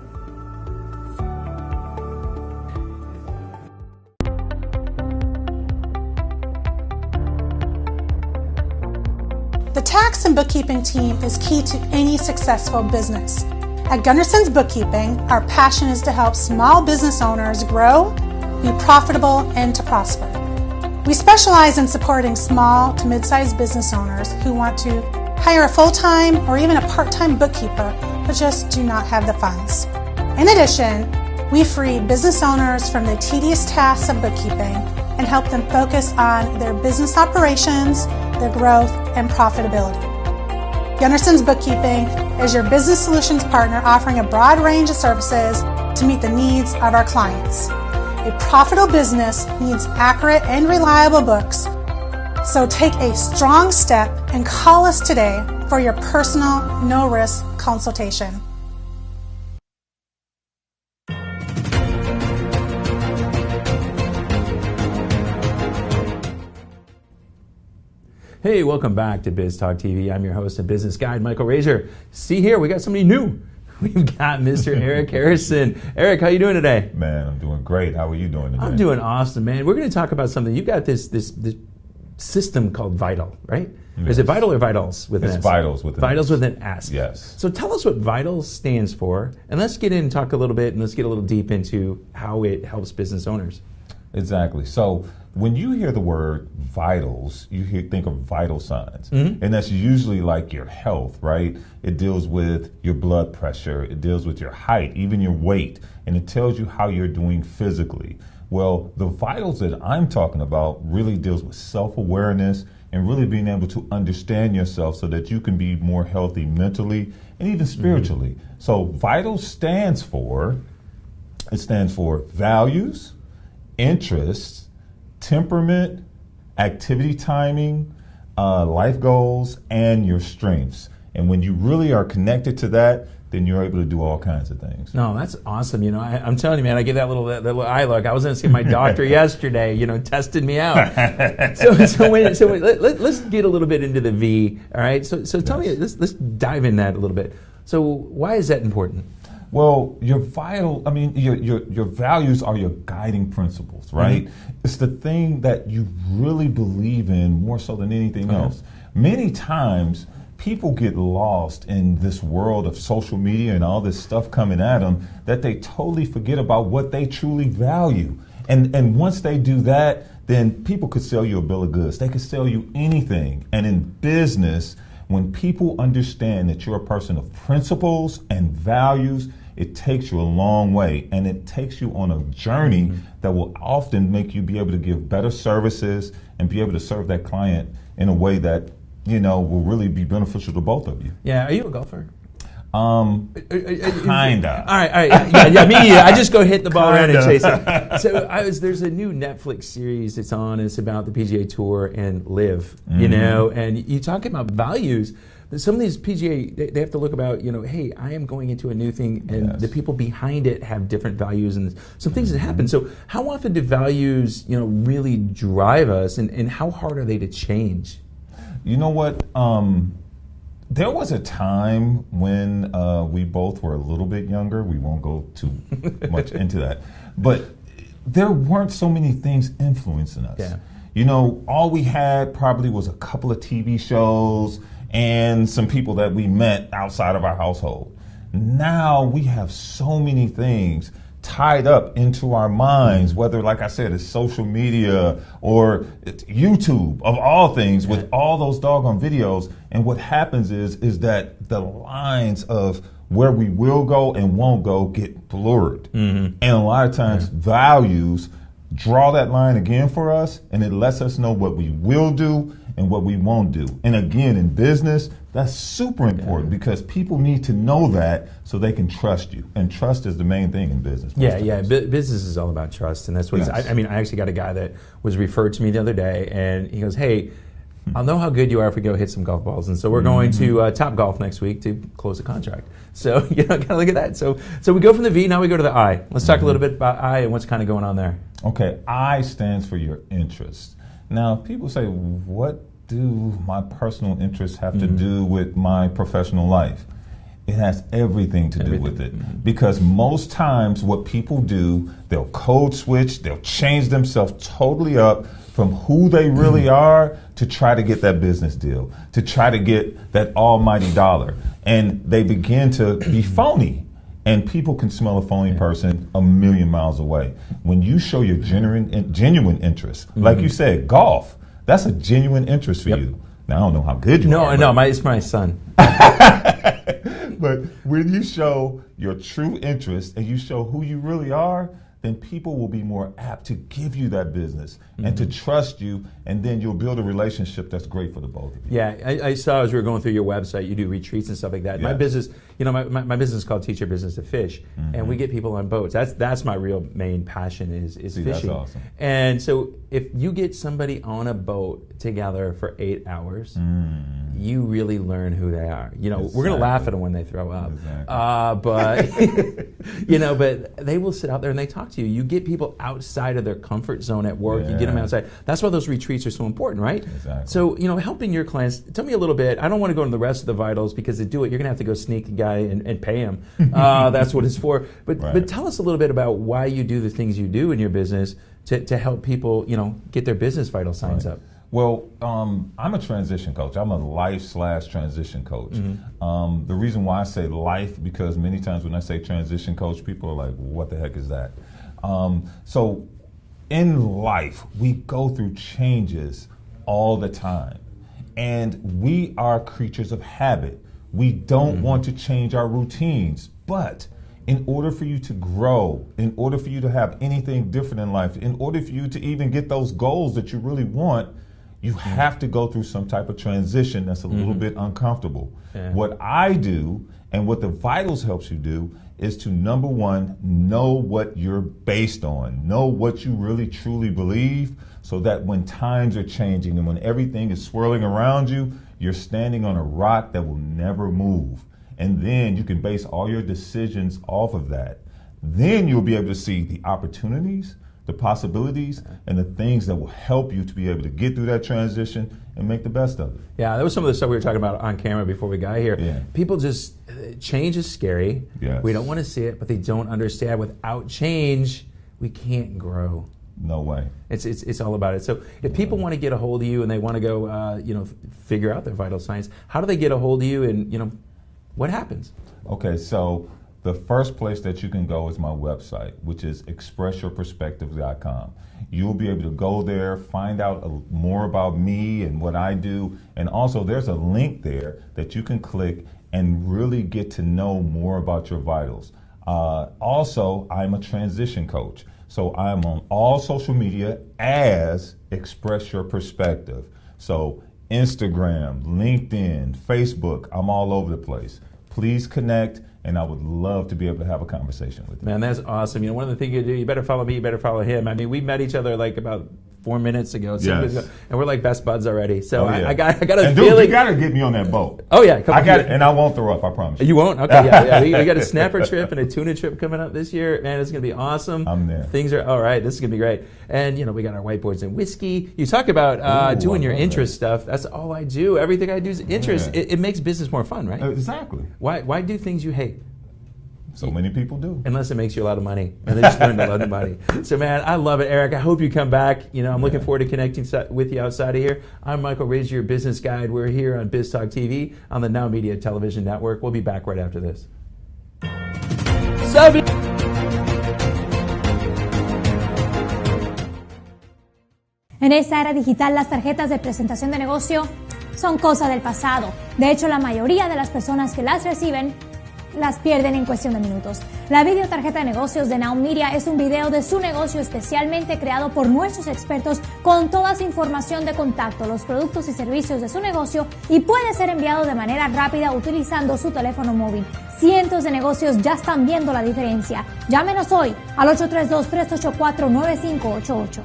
S5: The tax and bookkeeping team is key to any successful business. At Gunderson's Bookkeeping, our passion is to help small business owners grow, be profitable, and to prosper. We specialize in supporting small to mid-sized business owners who want to hire a full-time or even a part-time bookkeeper but just do not have the funds. In addition, we free business owners from the tedious tasks of bookkeeping and help them focus on their business operations, their growth, and profitability. Gunderson's Bookkeeping is your business solutions partner offering a broad range of services to meet the needs of our clients. A profitable business needs accurate and reliable books, so take a strong step and call us today for your personal, no-risk consultation.
S3: Hey, welcome back to Biz Talk TV. I'm your host and business guide, Michael Rager. See here, we got somebody new. We've got Mr. Eric Harrison. Eric, how you doing today?
S14: Man, I'm doing great. How are you doing today?
S3: I'm doing awesome, man. We're going to talk about something. You've got this system called Vital, right? Yes. Is it Vital or Vitals with an S?
S14: It's Vitals with an S.
S3: Vitals with an S.
S14: Yes.
S3: So tell us what Vitals stands for, and let's get in and talk a little bit, and let's get a little deep into how it helps business owners.
S14: Exactly. So when you hear the word vitals, think of vital signs. Mm-hmm. And that's usually like your health, right? It deals with your blood pressure. It deals with your height, even your weight. And it tells you how you're doing physically. Well, the vitals that I'm talking about really deals with self-awareness and really being able to understand yourself so that you can be more healthy mentally and even spiritually. Mm-hmm. So vitals stands for values, interests, temperament, activity timing, life goals, and your strengths. And when you really are connected to that, then you're able to do all kinds of things.
S3: No, that's awesome. You know, I'm telling you, man, I get that little eye look. I was going to see my doctor yesterday, tested me out. So let's get a little bit into the V, all right? So tell me, let's dive in that a little bit. So why is that important?
S14: Well, your values are your guiding principles, right? Mm-hmm. It's the thing that you really believe in more so than anything else. Many times people get lost in this world of social media and all this stuff coming at them that they totally forget about what they truly value. And once they do that, then people could sell you a bill of goods. They could sell you anything. And in business, when people understand that you're a person of principles and values, it takes you a long way, and it takes you on a journey that will often make you be able to give better services and be able to serve that client in a way that, you know, will really be beneficial to both of you.
S3: Yeah, are you a golfer?
S14: Kinda.
S3: All right. Yeah, me neither. I just go hit the ball around and chase it. So there's a new Netflix series that's on. It's about the PGA Tour and LIV, you know, and you talk about values. Some of these PGA, they have to look about, you know, hey, I am going into a new thing, and the people behind it have different values and some things that happen. So how often do values, you know, really drive us, and how hard are they to change?
S14: You know what? There was a time when we both were a little bit younger. We won't go too much into that. But there weren't so many things influencing us.
S3: Yeah.
S14: You know, all we had probably was a couple of TV shows and some people that we met outside of our household. Now we have so many things tied up into our minds, whether, like I said, it's social media or it's YouTube, of all things, with all those doggone videos. And what happens is that the lines of where we will go and won't go get blurred. And a lot of times values draw that line again for us, and it lets us know what we will do and what we won't do. And again, in business, that's super important because people need to know that so they can trust you. And trust is the main thing in business.
S3: Business is all about trust, and that's what I actually got a guy that was referred to me the other day, and he goes, hey, I'll know how good you are if we go hit some golf balls. And so we're going to Top Golf next week to close a contract. So, you know, kind of look at that. So we go from the V, now we go to the I. Let's talk a little bit about I and what's kind of going on there.
S14: Okay, I stands for your interest. Now, people say, what do my personal interests have to do with my professional life? It has everything to do with it. Because most times what people do, they'll code switch, they'll change themselves totally up from who they really are to try to get that business deal, to try to get that almighty dollar. And they begin to be phony. And people can smell a phony person a million miles away. When you show your genuine interest, like you said, golf, that's a genuine interest for you. Now, I don't know how good you are.
S3: No, it's my son.
S14: But when you show your true interest and you show who you really are, then people will be more apt to give you that business and to trust you, and then you'll build a relationship that's great for the both of you.
S3: Yeah, I saw as we were going through your website, you do retreats and stuff like that. My business, you know, my business is called Teach Your Business to Fish, and we get people on boats. That's my real main passion is fishing.
S14: That's awesome.
S3: And so if you get somebody on a boat together for 8 hours, you really learn who they are. You know, we're going to laugh at them when they throw up, but you know, but they will sit out there and they talk to you. You get people outside of their comfort zone at work. You get them outside. That's why those retreats are so important, right?
S14: Exactly.
S3: So, you know, helping your clients. Tell me a little bit. I don't want to go into the rest of the vitals because to do it, you're going to have to go sneak a guy and pay him. That's what it's for. But tell us a little bit about why you do the things you do in your business to help people, you know, get their business vital signs up.
S14: Well, I'm a transition coach. I'm a life/transition coach. The reason why I say life, because many times when I say transition coach, people are like, what the heck is that? So in life, we go through changes all the time. And we are creatures of habit. We don't want to change our routines. But in order for you to grow, in order for you to have anything different in life, in order for you to even get those goals that you really want, you have to go through some type of transition that's a little bit uncomfortable. What I do and what the Vitals helps you do is to, number one, know what you're based on, know what you really truly believe, so that when times are changing and when everything is swirling around you, you're standing on a rock that will never move. And then you can base all your decisions off of that. Then you'll be able to see the opportunities, the possibilities, and the things that will help you to be able to get through that transition and make the best of it.
S3: Yeah, that was some of the stuff we were talking about on camera before we got here.
S14: Yeah.
S3: People just, change is scary.
S14: Yes.
S3: We don't want to see it, but they don't understand. Without change, we can't grow.
S14: No way.
S3: It's all about it. So if people want to get a hold of you and they want to go, figure out their vital signs, how do they get a hold of you, and what happens? Okay, so the first place that you can go is my website, which is expressyourperspective.com. You'll be able to go there, find out more about me and what I do, and also there's a link there that you can click and really get to know more about your vitals. Also, I'm a transition coach, so I'm on all social media as Express Your Perspective. So Instagram, LinkedIn, Facebook, I'm all over the place. Please connect, and I would love to be able to have a conversation with you. Man, that's awesome. One of the things you do, you better follow me, you better follow him. I mean, we met each other like about 4 minutes ago, and we're like best buds already. So I got a
S14: and
S3: feeling.
S14: Dude, you got to get me on that boat.
S3: Oh yeah,
S14: I got it, and I won't throw up. I promise.
S3: You won't? Okay, yeah. We got a snapper trip and a tuna trip coming up this year. Man, it's gonna be awesome.
S14: I'm there.
S3: Things are all right. This is gonna be great. And we got our whiteboards and whiskey. You talk about doing your interest stuff. That's all I do. Everything I do is interest.
S14: Yeah.
S3: It makes business more fun, right?
S14: Exactly.
S3: Why do things you hate?
S14: So many people do.
S3: Unless it makes you a lot of money. And they just learn a lot of money. So, man, I love it, Eric. I hope you come back. I'm looking forward to connecting with you outside of here. I'm Michael Rager, your business guide. We're here on Biz Talk TV on the NowMedia Television Network. We'll be back right after this.
S15: En esta era digital, las tarjetas de presentación de negocio son cosa del pasado. De hecho, la mayoría de las personas que las reciben las pierden en cuestión de minutos. La videotarjeta de negocios de NowMedia es un video de su negocio especialmente creado por nuestros expertos con toda su información de contacto, los productos y servicios de su negocio, y puede ser enviado de manera rápida utilizando su teléfono móvil. Cientos de negocios ya están viendo la diferencia. Llámenos hoy al 832-384-9588.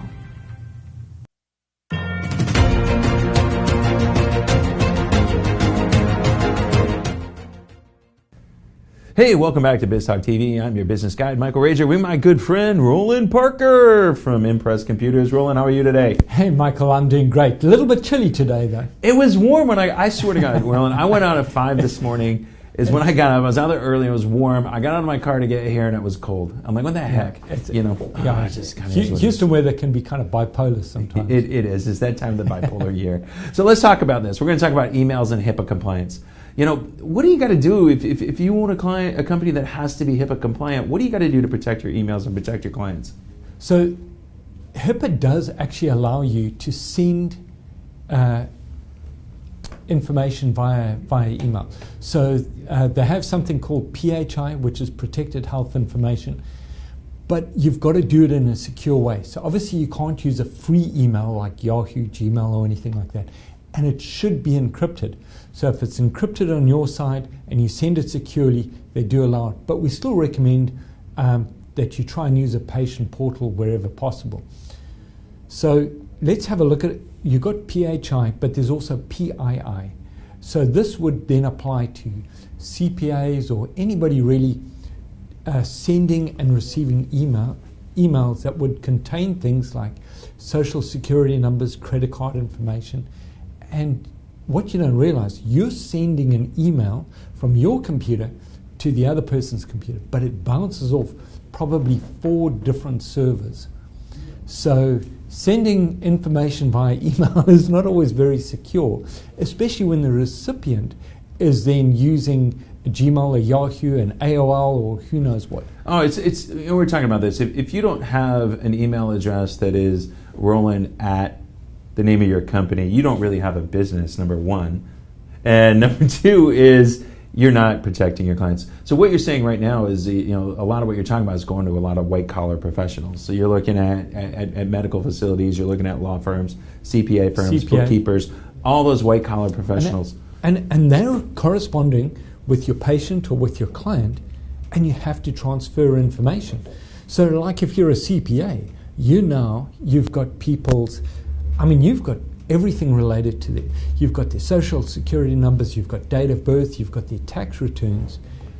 S3: Hey, welcome back to Biz Talk TV. I'm your business guide, Michael Rager, with my good friend, Roland Parker from Impress Computers. Roland, how are you today?
S16: Hey, Michael, I'm doing great. A little bit chilly today, though.
S3: It was warm when I swear to God, Roland, I went out at 5 this morning. Is when I got up. I was out there early. It was warm. I got out of my car to get here, and it was cold. I'm like, what the heck? It's just kind of
S16: Houston weather can be kind of bipolar sometimes.
S3: It is. It's that time of the bipolar year. So let's talk about this. We're going to talk about emails and HIPAA compliance. What do you got to do if you own a company that has to be HIPAA compliant? What do you got to do to protect your emails and protect your clients?
S16: So HIPAA does actually allow you to send information via email. So they have something called PHI, which is Protected Health Information, but you've got to do it in a secure way. So obviously you can't use a free email like Yahoo, Gmail, or anything like that, and it should be encrypted. So if it's encrypted on your side and you send it securely, they do allow it. But we still recommend that you try and use a patient portal wherever possible. So let's have a look at it. You've got PHI, but there's also PII. So this would then apply to CPAs or anybody really sending and receiving emails that would contain things like social security numbers, credit card information. And what you don't realize, you're sending an email from your computer to the other person's computer, but it bounces off probably 4 different servers. So sending information via email is not always very secure, especially when the recipient is then using a Gmail, a Yahoo, an AOL, or who knows what.
S3: Oh, it's we're talking about this. If you don't have an email address that is Roland at the name of your company, you don't really have a business, number one. And number 2 is you're not protecting your clients. So what you're saying right now is, a lot of what you're talking about is going to a lot of white-collar professionals. So you're looking at medical facilities, you're looking at law firms, CPA firms, bookkeepers, all those white-collar professionals.
S16: And they're corresponding with your patient or with your client, and you have to transfer information. So like if you're a CPA, you've got you've got everything related to them. You've got their social security numbers, you've got date of birth, you've got their tax returns.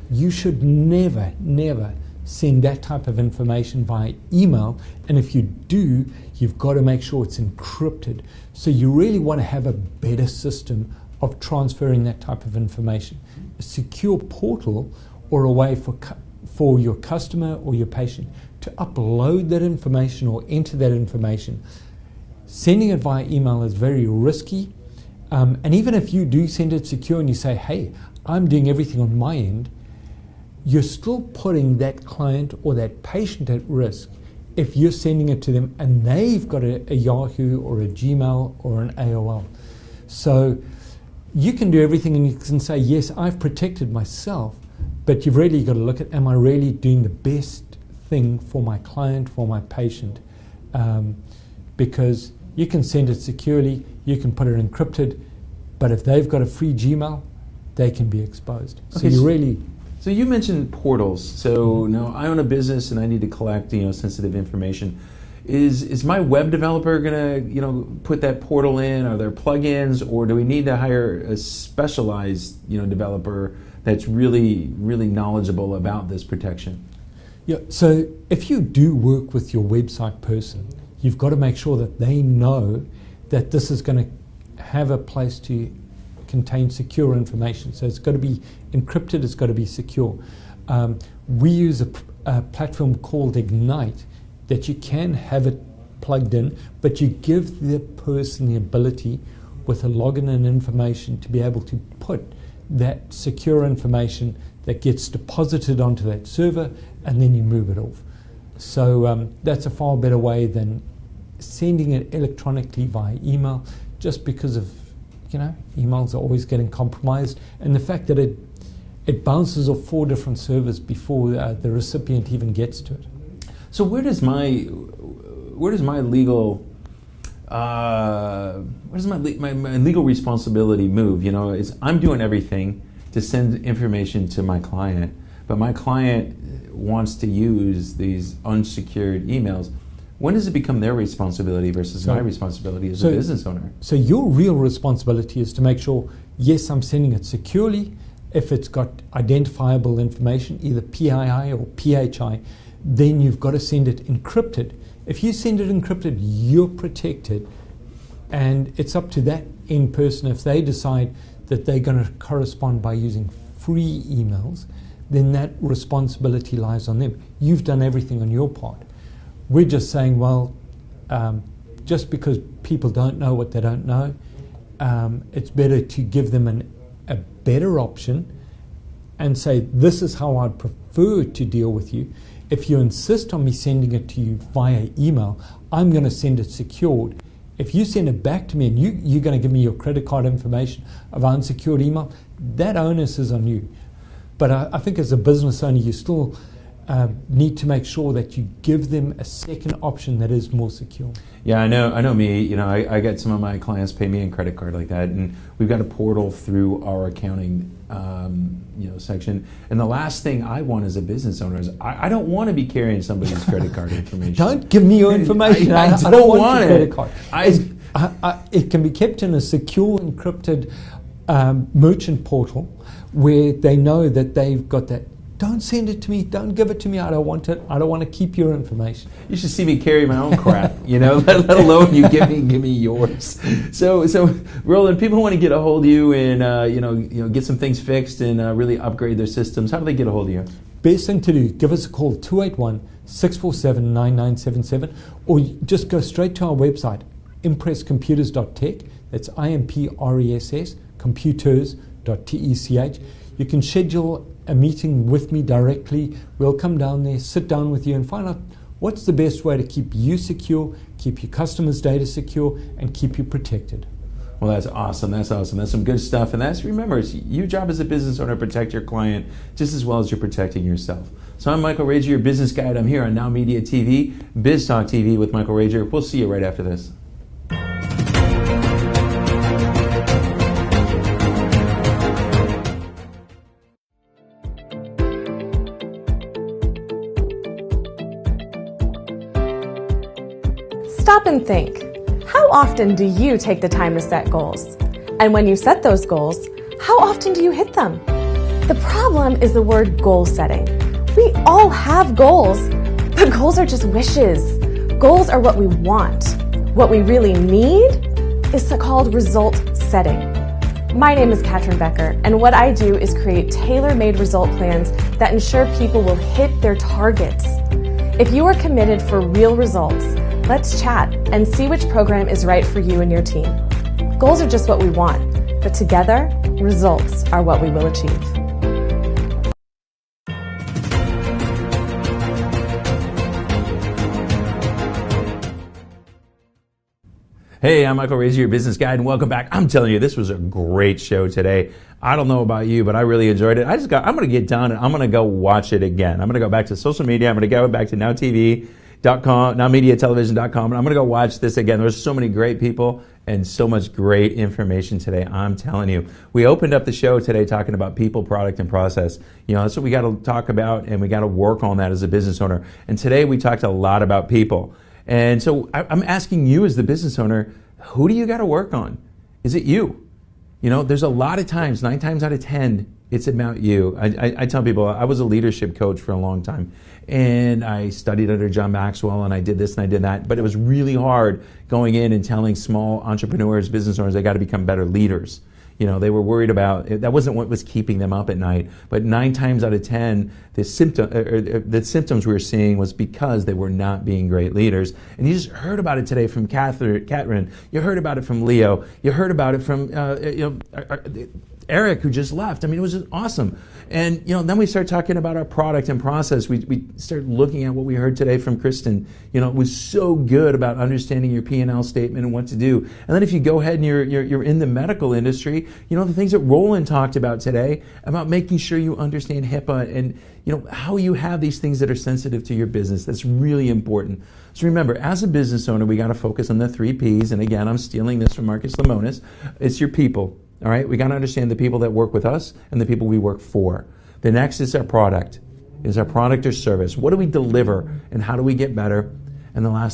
S16: You should never, never send that type of information via email. And if you do, you've got to make sure it's encrypted. So you really want to have a better system of transferring that type of information. A secure portal or a way for your customer or your patient to upload that information or enter that information. Sending it via email is very risky. And even if you do send it secure and you say, hey, I'm doing everything on my end, you're still putting that client or that patient at risk if you're sending it to them and they've got a Yahoo or a Gmail or an AOL. So you can do everything and you can say, yes, I've protected myself, but you've really got to look at, am I really doing the best thing for my client, for my patient? Because you can send it securely, you can put it encrypted, but if they've got a free Gmail, they can be exposed. So you really...
S3: So you mentioned portals. So now I own a business and I need to collect, sensitive information. Is my web developer going to, put that portal in? Are there plugins, or do we need to hire a specialized, developer that's really, really knowledgeable about this protection?
S16: Yeah. So if you do work with your website person, you've got to make sure that they know that this is going to have a place to contain secure information. So it's got to be encrypted, it's got to be secure. We use a platform called Ignite that you can have it plugged in, but you give the person the ability with a login and information to be able to put that secure information that gets deposited onto that server, and then you move it off. So that's a far better way than sending it electronically via email, just because of, emails are always getting compromised, and the fact that it bounces off 4 different servers before the recipient even gets to it.
S3: So where does my legal my legal responsibility move? I'm doing everything to send information to my client, but my client wants to use these unsecured emails. When does it become their responsibility versus my responsibility as a business owner?
S16: So your real responsibility is to make sure, yes, I'm sending it securely. If it's got identifiable information, either PII or PHI, then you've got to send it encrypted. If you send it encrypted, you're protected, and it's up to that end person. If they decide that they're going to correspond by using free emails, then that responsibility lies on them. You've done everything on your part. We're just saying, well, just because people don't know what they don't know, it's better to give them a better option and say, this is how I'd prefer to deal with you. If you insist on me sending it to you via email, I'm going to send it secured. If you send it back to me and you're going to give me your credit card information of unsecured email, that onus is on you. But I think as a business owner, you still need to make sure that you give them a second option that is more secure.
S3: Yeah, I know me. I get some of my clients pay me in credit card like that, and we've got a portal through our accounting section. And the last thing I want as a business owner is I don't want to be carrying somebody's credit card information.
S16: Don't give me your information.
S3: I don't want
S16: your credit card. It can be kept in a secure, encrypted merchant portal where they know that they've got that. Don't send it to me. Don't give it to me. I don't want it. I don't want to keep your information.
S3: You should see me carry my own crap, let alone you give me yours. So Roland, people want to get a hold of you and get some things fixed and really upgrade their systems. How do they get a hold of you?
S16: Best thing to do, give us a call, 281-647-9977, or just go straight to our website, impresscomputers.tech. That's IMPRESS, computers.tech. You can schedule a meeting with me directly. We'll come down there, sit down with you, and find out what's the best way to keep you secure, keep your customers' data secure, and keep you protected.
S3: Well, that's awesome. That's some good stuff. And remember, it's your job as a business owner to protect your client just as well as you're protecting yourself. So I'm Michael Rager, your business guide. I'm here on NowMedia TV, Biz Talk TV with Michael Rager. We'll see you right after this.
S17: Stop and think. How often do you take the time to set goals? And when you set those goals, how often do you hit them? The problem is the word goal setting. We all have goals, but goals are just wishes. Goals are what we want. What we really need is called result setting. My name is Katrin Becker, and what I do is create tailor-made result plans that ensure people will hit their targets. If you are committed for real results, let's chat and see which program is right for you and your team. Goals are just what we want, but together, results are what we will achieve.
S3: Hey, I'm Michael Razor, your business guide, and welcome back. I'm telling you, this was a great show today. I don't know about you, but I really enjoyed it. I'm going to get done and I'm going to go watch it again. I'm going to go back to social media. I'm going to go back to NowTV.com, NowMediaTelevision.com, and I'm going to go watch this again. There's so many great people and so much great information today. I'm telling you. We opened up the show today talking about people, product, and process. You know, that's what we got to talk about, and we got to work on that as a business owner. And today we talked a lot about people. And so I'm asking you as the business owner, who do you got to work on? Is it you? You know, there's a lot of times, 9 times out of 10, it's about you. I tell people, I was a leadership coach for a long time, and I studied under John Maxwell, and I did this and I did that, but it was really hard going in and telling small entrepreneurs, business owners, they got to become better leaders. You know, they were worried about, that wasn't what was keeping them up at night. But 9 times out of 10, the symptoms we were seeing was because they were not being great leaders. And you just heard about it today from Catherine. You heard about it from Leo. You heard about it from Eric, who just left. I mean, it was just awesome. And, you know, then we start talking about our product and process. We start looking at what we heard today from Kristen. You know, it was so good about understanding your P&L statement and what to do. And then if you go ahead and you're in the medical industry, you know, the things that Roland talked about today about making sure you understand HIPAA and, you know, how you have these things that are sensitive to your business. That's really important. So remember, as a business owner, we got to focus on the 3 Ps. And again, I'm stealing this from Marcus Lemonis. It's your people. All right, we got to understand the people that work with us and the people we work for. The next is our product. Is our product or service? What do we deliver and how do we get better? And the last